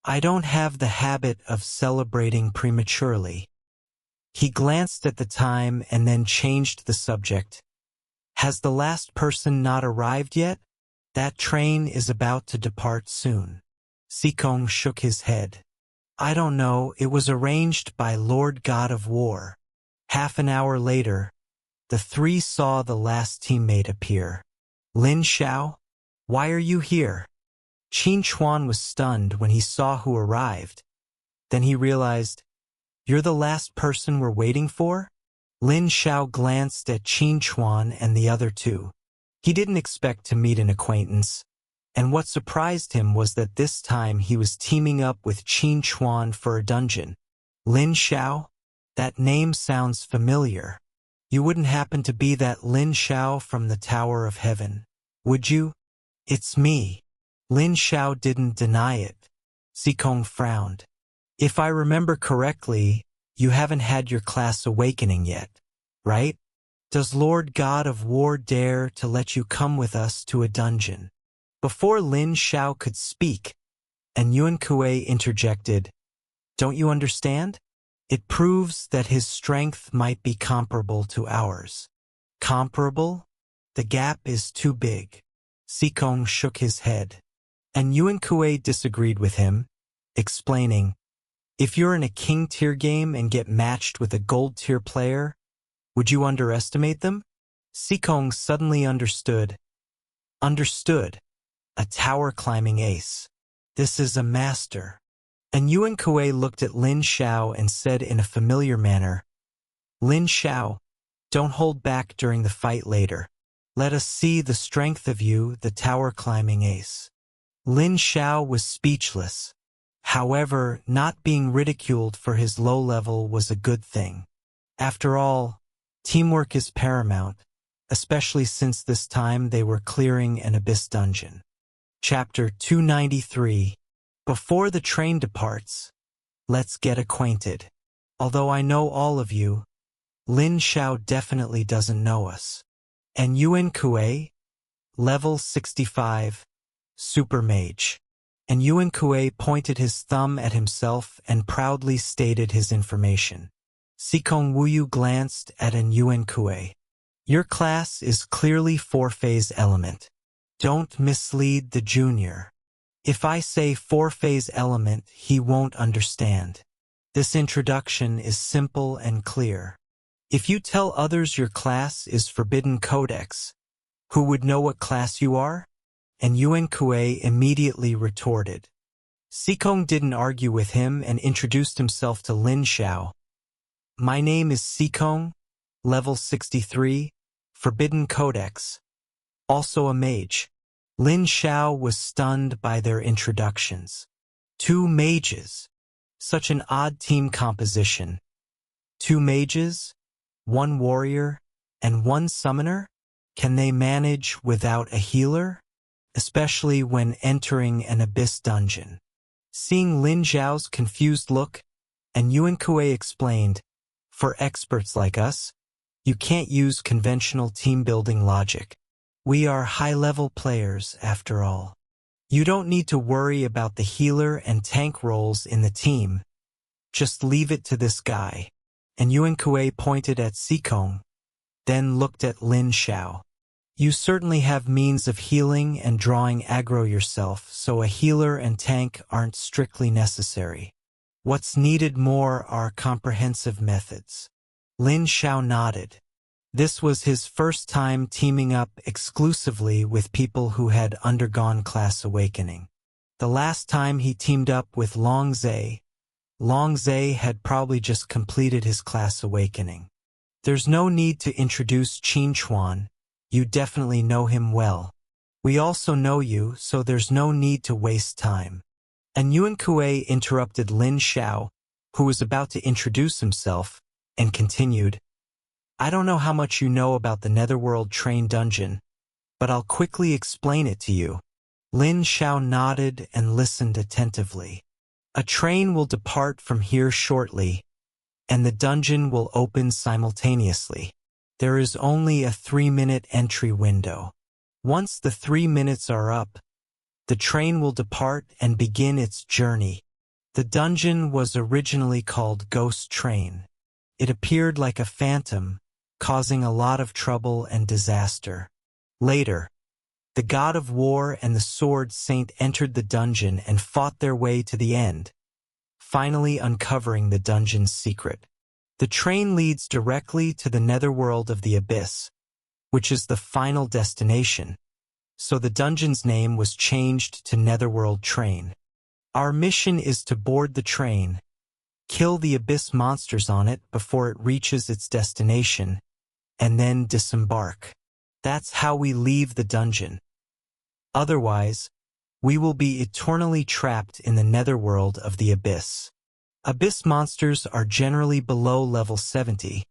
I don't have the habit of celebrating prematurely. He glanced at the time and then changed the subject. Has the last person not arrived yet? That train is about to depart soon. Sikong shook his head. I don't know, it was arranged by Lord God of War. Half an hour later, the three saw the last teammate appear. Lin Xiao? Why are you here? Qin Chuan was stunned when he saw who arrived. Then he realized, you're the last person we're waiting for? Lin Xiao glanced at Qin Chuan and the other two. He didn't expect to meet an acquaintance, and what surprised him was that this time he was teaming up with Qin Chuan for a dungeon. Lin Xiao? That name sounds familiar. You wouldn't happen to be that Lin Xiao from the Tower of Heaven, would you? It's me. Lin Xiao didn't deny it. Sikong frowned. If I remember correctly, you haven't had your class awakening yet, right? Does Lord God of War dare to let you come with us to a dungeon? Before Lin Xiao could speak, and Yuan Kuei interjected, don't you understand? It proves that his strength might be comparable to ours. Comparable? The gap is too big. Sikong shook his head. And Yuan Kuei disagreed with him, explaining, if you're in a king-tier game and get matched with a gold-tier player, would you underestimate them? Sikong suddenly understood. Understood. A tower-climbing ace. This is a master. And Yuan Kuei looked at Lin Xiao and said in a familiar manner, Lin Xiao, don't hold back during the fight later. Let us see the strength of you, the tower-climbing ace. Lin Xiao was speechless. However, not being ridiculed for his low level was a good thing. After all, teamwork is paramount, especially since this time they were clearing an abyss dungeon. Chapter 293. Before the train departs, let's get acquainted. Although I know all of you, Lin Xiao definitely doesn't know us. And Yuan Kuei? Level 65. Super Mage. And Yuan Kuei pointed his thumb at himself and proudly stated his information. Sikong Wuyu glanced at an Yuan Kuei. Your class is clearly 4-phase element. Don't mislead the junior. If I say 4-phase element, he won't understand. This introduction is simple and clear. If you tell others your class is Forbidden Codex, who would know what class you are? And Yuan Kuei immediately retorted. Sikong didn't argue with him and introduced himself to Lin Xiao. My name is Sikong, level 63, Forbidden Codex. Also a mage. Lin Xiao was stunned by their introductions. 2 mages. Such an odd team composition. 2 mages, 1 warrior, and 1 summoner? Can they manage without a healer? Especially when entering an abyss dungeon. Seeing Lin Xiao's confused look, and Yuan Kuei explained, for experts like us, You can't use conventional team-building logic. We are high-level players, after all. You don't need to worry about the healer and tank roles in the team. Just leave it to this guy. And Yuan Kuei pointed at Sikong, then looked at Lin Xiao. You certainly have means of healing and drawing aggro yourself, so a healer and tank aren't strictly necessary. What's needed more are comprehensive methods. Lin Xiao nodded. This was his first time teaming up exclusively with people who had undergone class awakening. The last time he teamed up with Long Zhe had probably just completed his class awakening. There's no need to introduce Qin Chuan. You definitely know him well. We also know you, so there's no need to waste time. And Yuan Kuei interrupted Lin Xiao, who was about to introduce himself, and continued, I don't know how much you know about the Netherworld Train Dungeon, but I'll quickly explain it to you. Lin Xiao nodded and listened attentively. A train will depart from here shortly, and the dungeon will open simultaneously. There is only a 3-minute entry window. Once the 3 minutes are up, the train will depart and begin its journey. The dungeon was originally called Ghost Train. It appeared like a phantom, causing a lot of trouble and disaster. Later, the god of war and the sword saint entered the dungeon and fought their way to the end, finally uncovering the dungeon's secret. The train leads directly to the netherworld of the abyss, which is the final destination, so the dungeon's name was changed to Netherworld Train. Our mission is to board the train, kill the abyss monsters on it before it reaches its destination, and then disembark. That's how we leave the dungeon. Otherwise, we will be eternally trapped in the netherworld of the abyss. Abyss monsters are generally below level 70,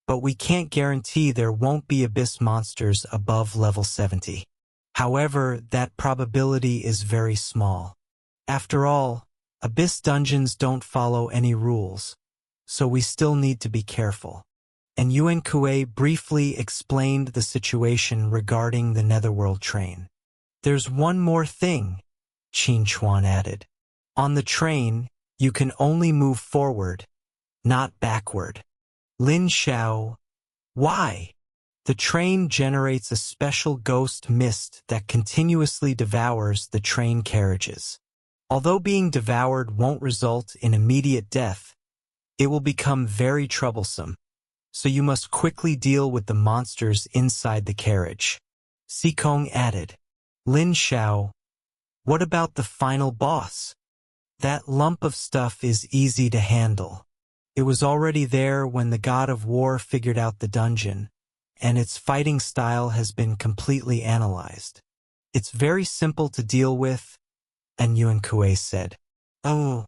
but we can't guarantee there won't be abyss monsters above level 70. However, that probability is very small. After all, abyss dungeons don't follow any rules, so we still need to be careful. And Yuan Kuei briefly explained the situation regarding the Netherworld train. There's one more thing, Qin Chuan added. On the train, you can only move forward, not backward. Lin Xiao, why? The train generates a special ghost mist that continuously devours the train carriages. Although being devoured won't result in immediate death, it will become very troublesome, so you must quickly deal with the monsters inside the carriage. Sikong added. Lin Xiao, what about the final boss? That lump of stuff is easy to handle. It was already there when the god of war figured out the dungeon, and its fighting style has been completely analyzed. It's very simple to deal with, and Yuan Kuei said. Oh,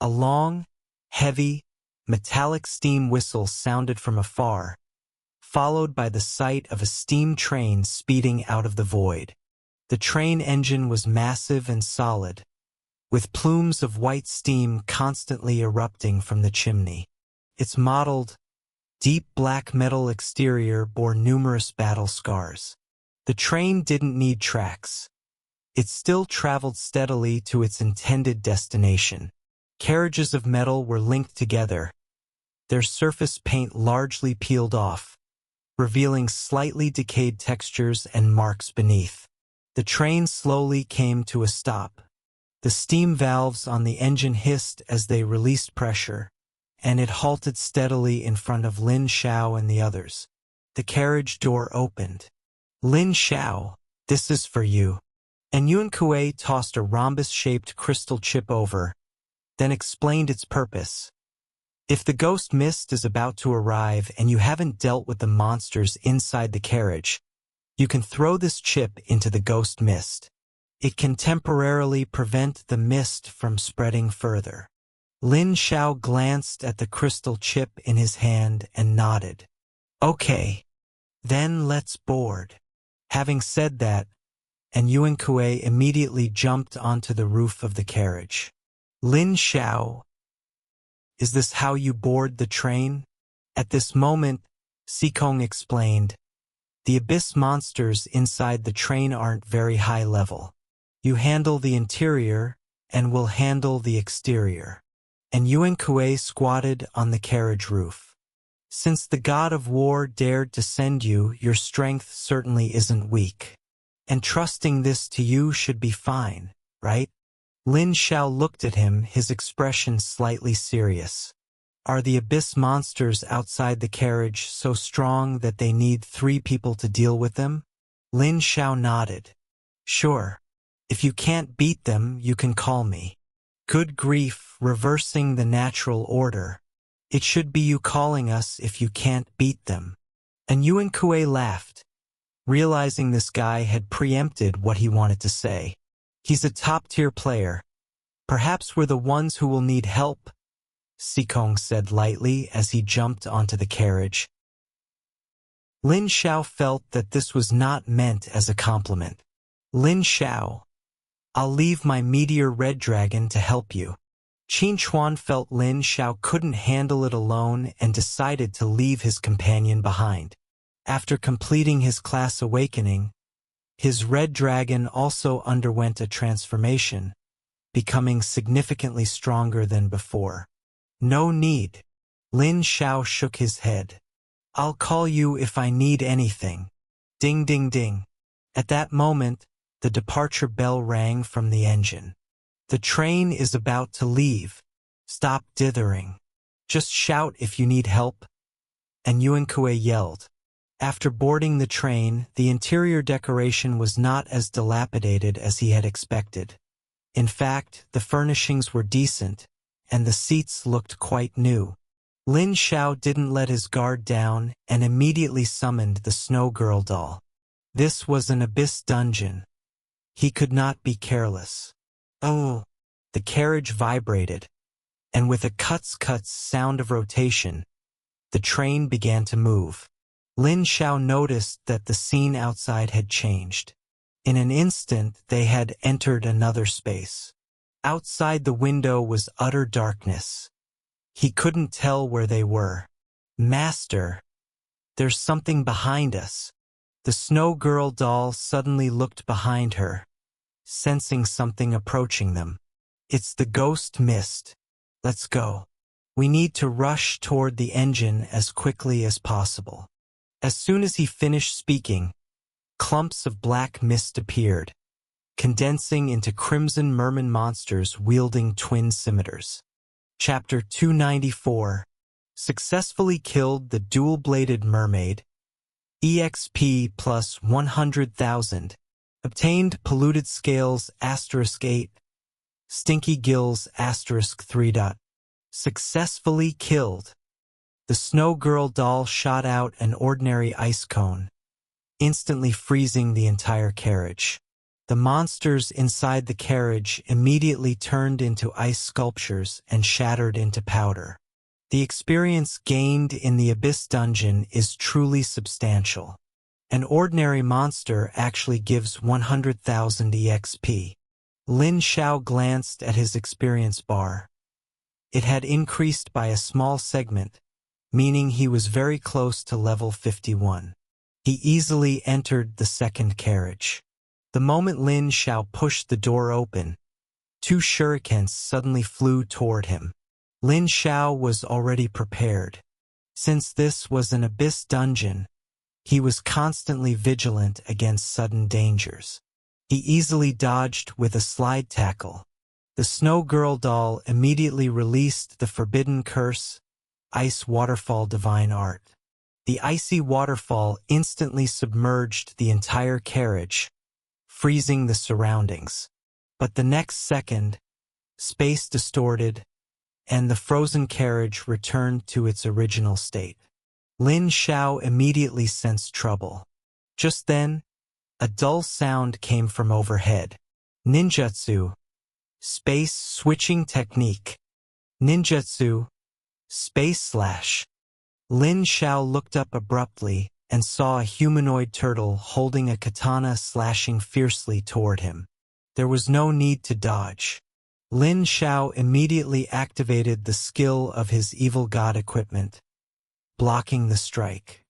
a long, heavy, metallic steam whistle sounded from afar, followed by the sight of a steam train speeding out of the void. The train engine was massive and solid, with plumes of white steam constantly erupting from the chimney. Its mottled, deep black metal exterior bore numerous battle scars. The train didn't need tracks. It still traveled steadily to its intended destination. Carriages of metal were linked together, their surface paint largely peeled off, revealing slightly decayed textures and marks beneath. The train slowly came to a stop. The steam valves on the engine hissed as they released pressure, and it halted steadily in front of Lin Xiao and the others. The carriage door opened. Lin Xiao, this is for you. And Yuan Kuei tossed a rhombus-shaped crystal chip over, then explained its purpose. If the ghost mist is about to arrive and you haven't dealt with the monsters inside the carriage, you can throw this chip into the ghost mist. It can temporarily prevent the mist from spreading further. Lin Xiao glanced at the crystal chip in his hand and nodded. Okay, then let's board. Having said that, and Yuan Kuei immediately jumped onto the roof of the carriage. Lin Xiao, is this how you board the train? At this moment, Sikong explained. The abyss monsters inside the train aren't very high level. You handle the interior, and we'll handle the exterior. And Yuan Kuei squatted on the carriage roof. Since the god of war dared to send you, your strength certainly isn't weak. And trusting this to you should be fine, right? Lin Xiao looked at him, his expression slightly serious. Are the abyss monsters outside the carriage so strong that they need 3 people to deal with them? Lin Xiao nodded. Sure. If you can't beat them, you can call me. Good grief, reversing the natural order. It should be you calling us if you can't beat them. And Yuan Kuei laughed, realizing this guy had preempted what he wanted to say. He's a top-tier player. Perhaps we're the ones who will need help, Sikong said lightly as he jumped onto the carriage. Lin Xiao felt that this was not meant as a compliment. Lin Xiao, I'll leave my meteor red dragon to help you. Qin Chuan felt Lin Xiao couldn't handle it alone and decided to leave his companion behind. After completing his class awakening, his red dragon also underwent a transformation, becoming significantly stronger than before. No need. Lin Xiao shook his head. I'll call you if I need anything. Ding ding ding. At that moment, the departure bell rang from the engine. The train is about to leave. Stop dithering. Just shout if you need help. And Yuan Kuei yelled. After boarding the train, the interior decoration was not as dilapidated as he had expected. In fact, the furnishings were decent, and the seats looked quite new. Lin Xiao didn't let his guard down and immediately summoned the Snow Girl doll. This was an abyss dungeon. He could not be careless. Oh! The carriage vibrated, and with a cuts sound of rotation, the train began to move. Lin Xiao noticed that the scene outside had changed. In an instant, they had entered another space. Outside the window was utter darkness. He couldn't tell where they were. Master, there's something behind us. The Snow Girl doll suddenly looked behind her, sensing something approaching them. It's the ghost mist. Let's go. We need to rush toward the engine as quickly as possible. As soon as he finished speaking, clumps of black mist appeared, condensing into crimson merman monsters wielding twin scimitars. Chapter 294. Successfully killed the dual-bladed mermaid. EXP plus 100,000. Obtained polluted scales *8. Stinky gills *3. Successfully killed. The Snow Girl doll shot out an ordinary ice cone, instantly freezing the entire carriage. The monsters inside the carriage immediately turned into ice sculptures and shattered into powder. The experience gained in the Abyss Dungeon is truly substantial. An ordinary monster actually gives 100,000 EXP. Lin Xiao glanced at his experience bar. It had increased by a small segment, meaning he was very close to level 51. He easily entered the second carriage. The moment Lin Xiao pushed the door open, 2 shurikens suddenly flew toward him. Lin Xiao was already prepared. Since this was an abyss dungeon, he was constantly vigilant against sudden dangers. He easily dodged with a slide tackle. The Snow Girl doll immediately released the forbidden curse, Ice Waterfall Divine Art. The icy waterfall instantly submerged the entire carriage, freezing the surroundings. But the next second, space distorted, and the frozen carriage returned to its original state. Lin Xiao immediately sensed trouble. Just then, a dull sound came from overhead. Ninjutsu. Space switching technique. Ninjutsu. Space slash. Lin Xiao looked up abruptly and saw a humanoid turtle holding a katana slashing fiercely toward him. There was no need to dodge. Lin Xiao immediately activated the skill of his evil god equipment, blocking the strike.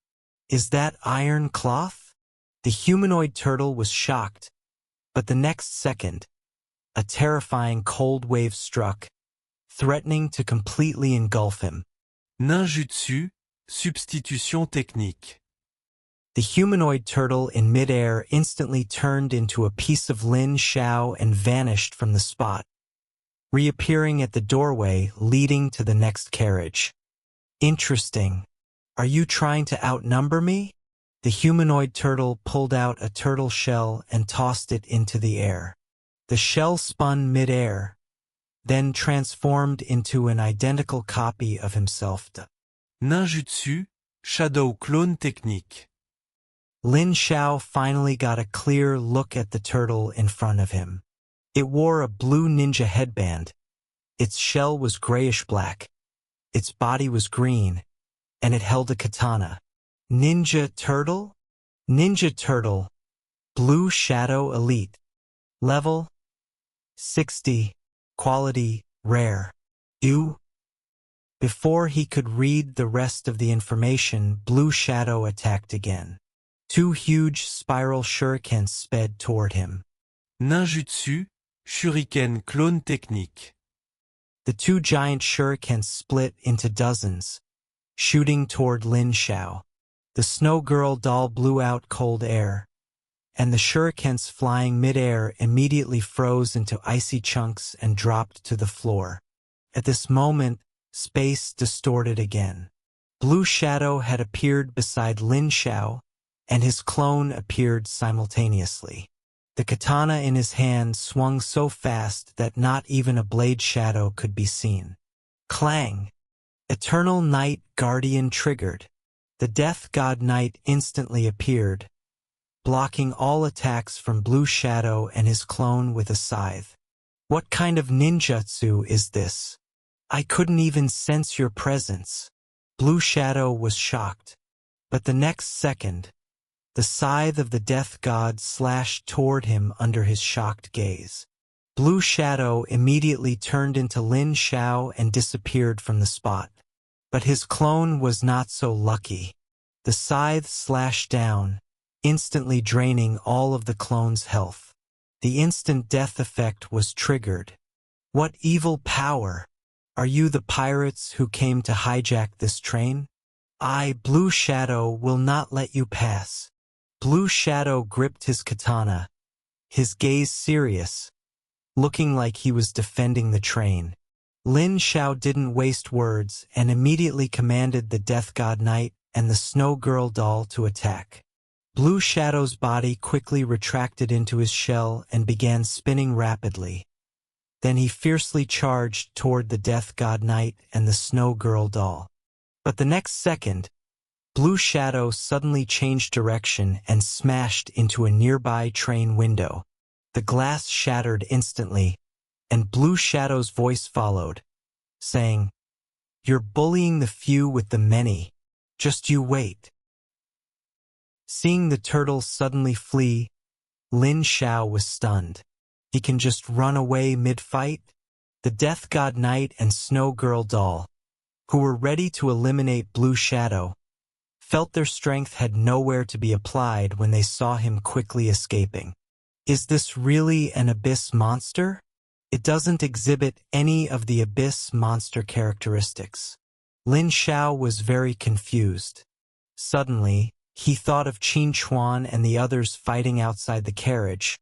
Is that iron cloth? The humanoid turtle was shocked, but the next second, a terrifying cold wave struck, threatening to completely engulf him. Ninjutsu, substitution technique. The humanoid turtle in midair instantly turned into a piece of Lin Xiao and vanished from the spot, reappearing at the doorway leading to the next carriage. Interesting. Are you trying to outnumber me? The humanoid turtle pulled out a turtle shell and tossed it into the air. The shell spun midair, then transformed into an identical copy of himself. Ninjutsu, shadow clone technique. Lin Xiao finally got a clear look at the turtle in front of him. It wore a blue ninja headband. Its shell was grayish-black. Its body was green, and it held a katana. Ninja turtle? Ninja turtle. Blue Shadow Elite. Level 60. Quality rare. You? Before he could read the rest of the information, Blue Shadow attacked again. 2 huge spiral shurikens sped toward him. Ninjutsu, shuriken clone technique. The 2 giant shurikens split into dozens, shooting toward Lin Xiao. The snow girl doll blew out cold air, and the shurikens flying midair immediately froze into icy chunks and dropped to the floor. At this moment, space distorted again. Blue Shadow had appeared beside Lin Xiao, and his clone appeared simultaneously. The katana in his hand swung so fast that not even a blade shadow could be seen. Clang! Eternal Night Guardian triggered. The Death God Knight instantly appeared, blocking all attacks from Blue Shadow and his clone with a scythe. What kind of ninjutsu is this? I couldn't even sense your presence. Blue Shadow was shocked, but the next second, the scythe of the Death God slashed toward him under his shocked gaze. Blue Shadow immediately turned into Lin Xiao and disappeared from the spot. But his clone was not so lucky. The scythe slashed down, instantly draining all of the clone's health. The instant death effect was triggered. What evil power! Are you the pirates who came to hijack this train? I, Blue Shadow, will not let you pass. Blue Shadow gripped his katana, his gaze serious, looking like he was defending the train. Lin Xiao didn't waste words and immediately commanded the Death God Knight and the Snow Girl doll to attack. Blue Shadow's body quickly retracted into his shell and began spinning rapidly. Then he fiercely charged toward the Death God Knight and the Snow Girl doll. But the next second, Blue Shadow suddenly changed direction and smashed into a nearby train window. The glass shattered instantly, and Blue Shadow's voice followed, saying, "You're bullying the few with the many. Just you wait." Seeing the turtle suddenly flee, Lin Xiao was stunned. He can just run away mid-fight? The Death God Knight and Snow Girl doll, who were ready to eliminate Blue Shadow, felt their strength had nowhere to be applied when they saw him quickly escaping. Is this really an abyss monster? It doesn't exhibit any of the abyss monster characteristics. Lin Xiao was very confused. Suddenly, he thought of Qin Chuan and the others fighting outside the carriage,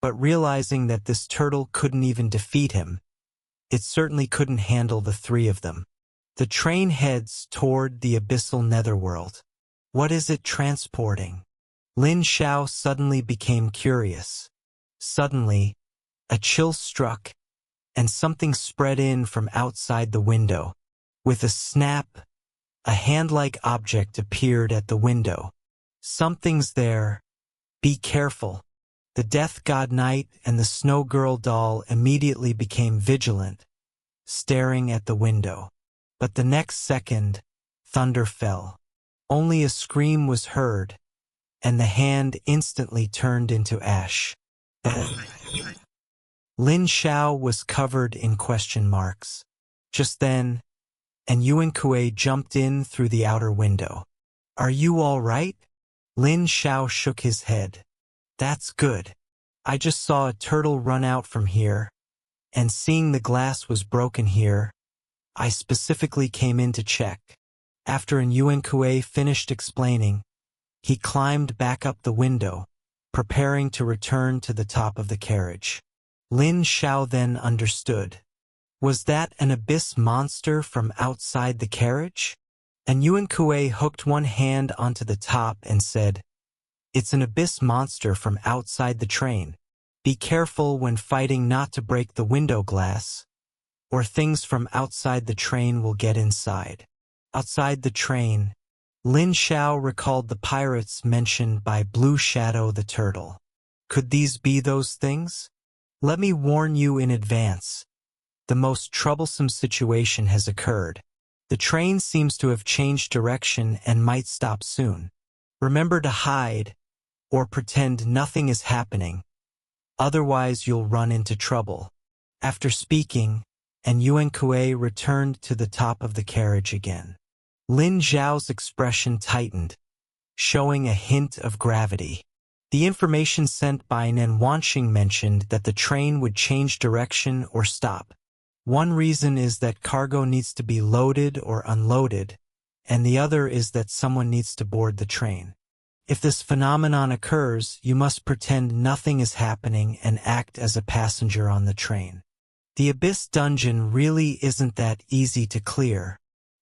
but realizing that this turtle couldn't even defeat him, it certainly couldn't handle the 3 of them. The train heads toward the abyssal netherworld. What is it transporting? Lin Xiao suddenly became curious. Suddenly, a chill struck, and something spread in from outside the window. With a snap, a hand-like object appeared at the window. Something's there. Be careful. The Death God Knight and the Snow Girl doll immediately became vigilant, staring at the window. But the next second, thunder fell. Only a scream was heard, and the hand instantly turned into ash. Lin Xiao was covered in question marks. Just then, and Yuan Kuei jumped in through the outer window. Are you all right? Lin Xiao shook his head. That's good. I just saw a turtle run out from here, and seeing the glass was broken here, I specifically came in to check. After Yuan Kue finished explaining, he climbed back up the window, preparing to return to the top of the carriage. Lin Xiao then understood. Was that an abyss monster from outside the carriage? And Yuan Kue hooked one hand onto the top and said, It's an abyss monster from outside the train. Be careful when fighting not to break the window glass, or things from outside the train will get inside. Outside the train, Lin Xiao recalled the pirates mentioned by Blue Shadow the turtle. Could these be those things? Let me warn you in advance. The most troublesome situation has occurred. The train seems to have changed direction and might stop soon. Remember to hide, or pretend nothing is happening. Otherwise you'll run into trouble. After speaking, and Yuan Kue returned to the top of the carriage again. Lin Xiao's expression tightened, showing a hint of gravity. The information sent by Nan Wanxing mentioned that the train would change direction or stop. One reason is that cargo needs to be loaded or unloaded, and the other is that someone needs to board the train. If this phenomenon occurs, you must pretend nothing is happening and act as a passenger on the train. The Abyss Dungeon really isn't that easy to clear.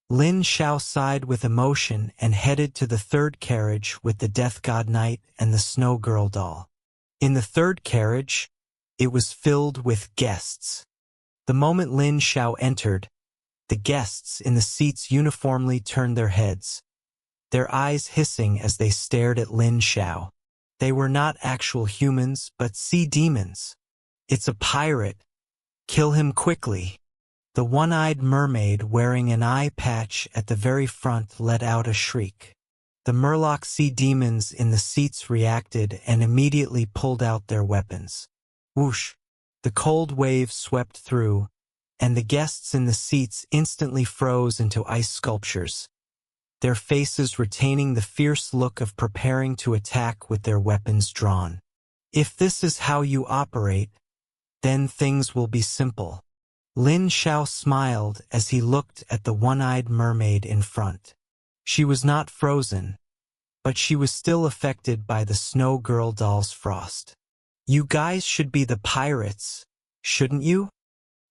Lin Xiao sighed with emotion and headed to the third carriage with the Death God Knight and the Snow Girl doll. In the third carriage, it was filled with guests. The moment Lin Xiao entered, the guests in the seats uniformly turned their heads, their eyes hissing as they stared at Lin Xiao. They were not actual humans, but sea demons. It's a pirate. Kill him quickly. The one-eyed mermaid wearing an eye patch at the very front let out a shriek. The Murloc sea demons in the seats reacted and immediately pulled out their weapons. Whoosh! The cold wave swept through, and the guests in the seats instantly froze into ice sculptures, their faces retaining the fierce look of preparing to attack with their weapons drawn. If this is how you operate, then things will be simple. Lin Xiao smiled as he looked at the one-eyed mermaid in front. She was not frozen, but she was still affected by the Snow Girl doll's frost. You guys should be the pirates, shouldn't you?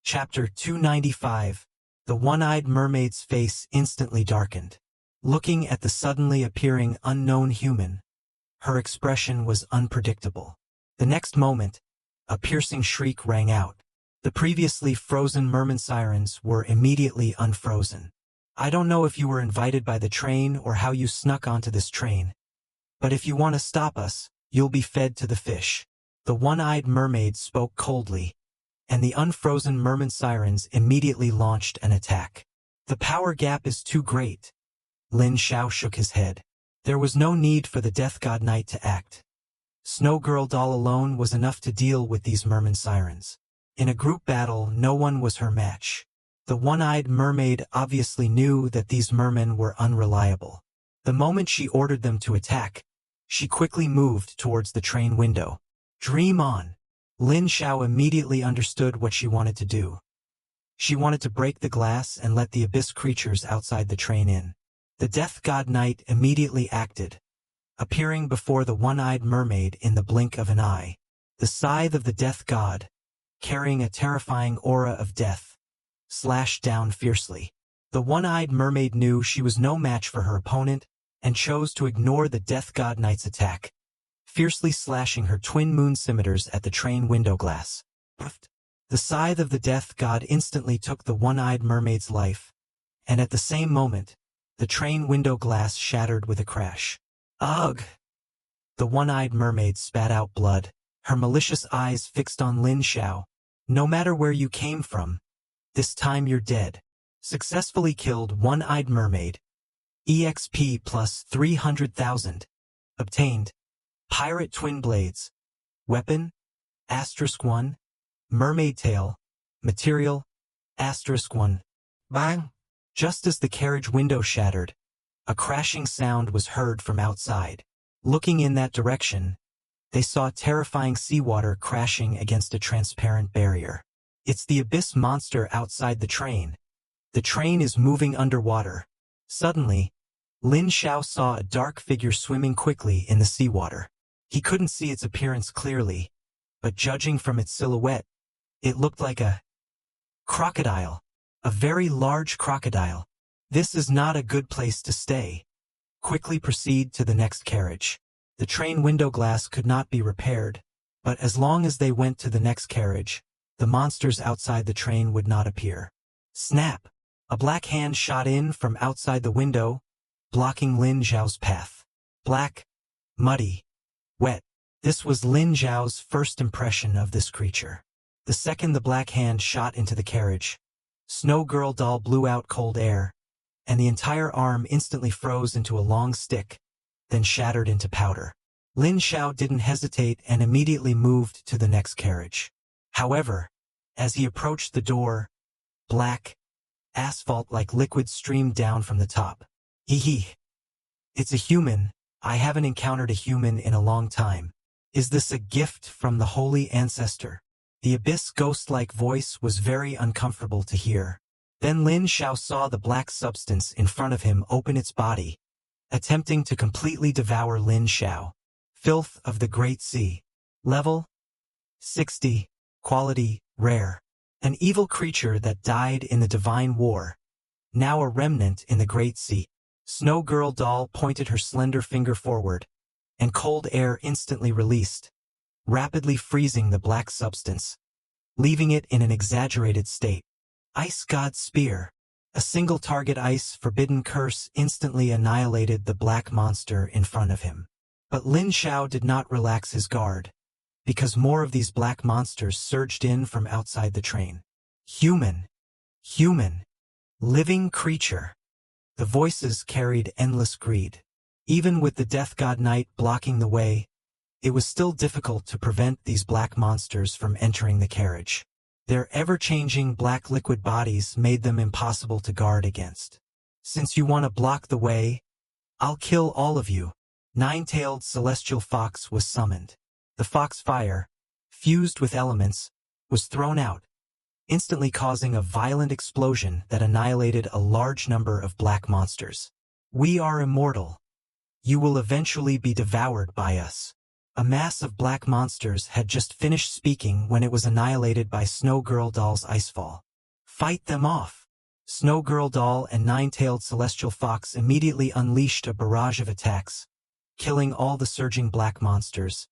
Chapter 295. The one-eyed mermaid's face instantly darkened. Looking at the suddenly appearing unknown human, her expression was unpredictable. The next moment, a piercing shriek rang out. The previously frozen merman sirens were immediately unfrozen. I don't know if you were invited by the train or how you snuck onto this train, but if you want to stop us, you'll be fed to the fish. The one-eyed mermaid spoke coldly, and the unfrozen merman sirens immediately launched an attack. The power gap is too great. Lin Xiao shook his head. There was no need for the Death God Knight to act. Snow Girl doll alone was enough to deal with these merman sirens. In a group battle, no one was her match. The one-eyed mermaid obviously knew that these mermen were unreliable. The moment she ordered them to attack, she quickly moved towards the train window. Dream on! Lin Xiao immediately understood what she wanted to do. She wanted to break the glass and let the abyss creatures outside the train in. The Death God Knight immediately acted, appearing before the one-eyed mermaid in the blink of an eye. The scythe of the Death God, carrying a terrifying aura of death, slashed down fiercely. The one-eyed mermaid knew she was no match for her opponent and chose to ignore the Death God Knight's attack, fiercely slashing her twin moon scimitars at the train window glass. The scythe of the Death God instantly took the one-eyed mermaid's life, and at the same moment, the train window glass shattered with a crash. Ugh! The one-eyed mermaid spat out blood, her malicious eyes fixed on Lin Xiao. No matter where you came from, this time you're dead. Successfully killed one-eyed mermaid. EXP plus 300,000. Obtained. Pirate twin blades. Weapon, *1. Mermaid tail. Material, *1. Bang! Just as the carriage window shattered, A crashing sound was heard from outside. Looking in that direction, they saw terrifying seawater crashing against a transparent barrier. It's the abyss monster outside the train. The train is moving underwater. Suddenly, Lin Xiao saw a dark figure swimming quickly in the seawater. He couldn't see its appearance clearly, but judging from its silhouette, it looked like a crocodile. A very large crocodile. This is not a good place to stay. Quickly proceed to the next carriage. The train window glass could not be repaired, but as long as they went to the next carriage, the monsters outside the train would not appear. Snap! A black hand shot in from outside the window, blocking Lin Xiao's path. Black, muddy, wet. This was Lin Xiao's first impression of this creature. The second the black hand shot into the carriage, Snow Girl doll blew out cold air, and the entire arm instantly froze into a long stick, then shattered into powder. Lin Xiao didn't hesitate and immediately moved to the next carriage. However, as he approached the door, black, asphalt-like liquid streamed down from the top. Hee. It's a human. I haven't encountered a human in a long time. Is this a gift from the holy ancestor? The abyss ghost-like voice was very uncomfortable to hear. Then Lin Xiao saw the black substance in front of him open its body, attempting to completely devour Lin Xiao. Filth of the Great Sea. Level 60. Quality rare. An evil creature that died in the Divine War. Now a remnant in the Great Sea. Snow Girl doll pointed her slender finger forward, and cold air instantly released, rapidly freezing the black substance, leaving it in an exaggerated state. Ice God Spear. A single target ice forbidden curse instantly annihilated the black monster in front of him. But Lin Xiao did not relax his guard, because more of these black monsters surged in from outside the train. Human. Living creature. The voices carried endless greed. Even with the Death God Knight blocking the way, it was still difficult to prevent these black monsters from entering the carriage. Their ever-changing black liquid bodies made them impossible to guard against. Since you want to block the way, I'll kill all of you. Nine-tailed celestial fox was summoned. The fox fire, fused with elements, was thrown out, instantly causing a violent explosion that annihilated a large number of black monsters. We are immortal. You will eventually be devoured by us. A mass of black monsters had just finished speaking when it was annihilated by Snow Girl doll's icefall. Fight them off! Snow Girl doll and Nine-tailed celestial fox immediately unleashed a barrage of attacks, killing all the surging black monsters,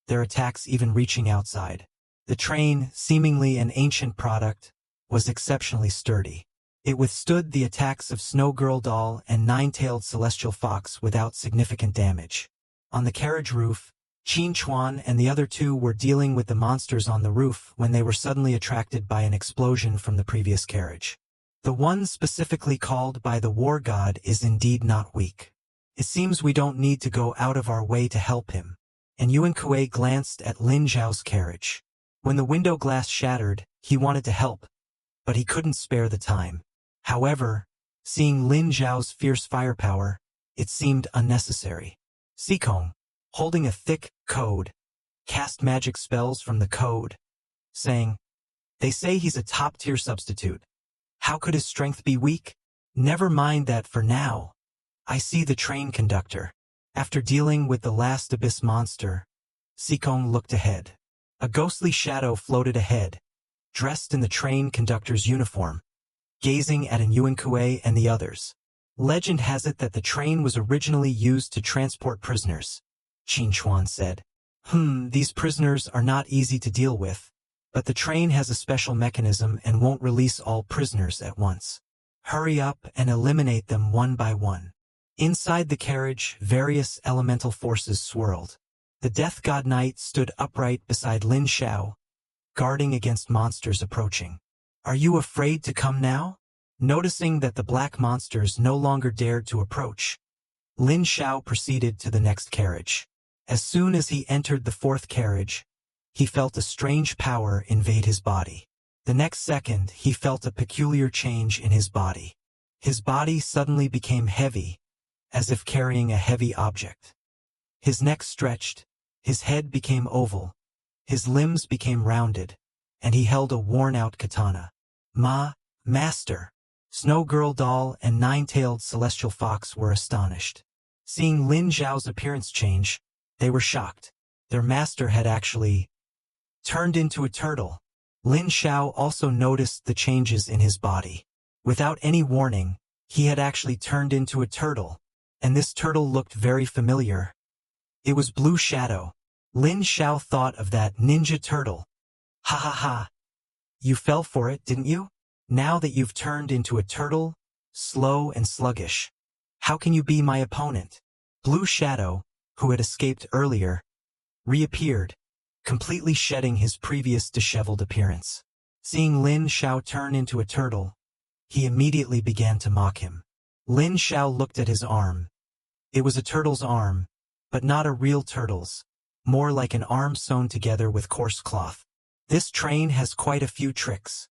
their attacks even reaching outside. The train, seemingly an ancient product, was exceptionally sturdy. It withstood the attacks of Snow Girl doll and Nine-tailed celestial fox without significant damage. On the carriage roof, Qin Chuan and the other two were dealing with the monsters on the roof when they were suddenly attracted by an explosion from the previous carriage. The one specifically called by the war god is indeed not weak. It seems we don't need to go out of our way to help him. And Yuan Kuei glanced at Lin Xiao's carriage. When the window glass shattered, he wanted to help, but he couldn't spare the time. However, seeing Lin Xiao's fierce firepower, it seemed unnecessary. Sikong, holding a thick code, cast magic spells from the code, saying, "They say he's a top-tier substitute. How could his strength be weak? Never mind that for now. I see the train conductor." After dealing with the last abyss monster, Sikong looked ahead. A ghostly shadow floated ahead, dressed in the train conductor's uniform, gazing at Yuan Kuei and the others. Legend has it that the train was originally used to transport prisoners, Qin Chuan said. These prisoners are not easy to deal with, but the train has a special mechanism and won't release all prisoners at once. Hurry up and eliminate them one by one. Inside the carriage, various elemental forces swirled. The Death God Knight stood upright beside Lin Xiao, guarding against monsters approaching. Are you afraid to come now? Noticing that the black monsters no longer dared to approach, Lin Xiao proceeded to the next carriage. As soon as he entered the fourth carriage, he felt a strange power invade his body. The next second, he felt a peculiar change in his body. His body suddenly became heavy, as if carrying a heavy object. His neck stretched, his head became oval, his limbs became rounded, and he held a worn-out katana. Master! Snow Girl Doll and Nine-Tailed Celestial Fox were astonished. Seeing Lin Xiao's appearance change, they were shocked. Their master had actually turned into a turtle. Lin Xiao also noticed the changes in his body. Without any warning, he had actually turned into a turtle, and this turtle looked very familiar. It was Blue Shadow. Lin Xiao thought of that ninja turtle. Ha ha ha. You fell for it, didn't you? Now that you've turned into a turtle, slow and sluggish, how can you be my opponent? Blue Shadow, who had escaped earlier, reappeared, completely shedding his previous disheveled appearance. Seeing Lin Xiao turn into a turtle, he immediately began to mock him. Lin Xiao looked at his arm. It was a turtle's arm, but not a real turtle's, more like an arm sewn together with coarse cloth. This train has quite a few tricks.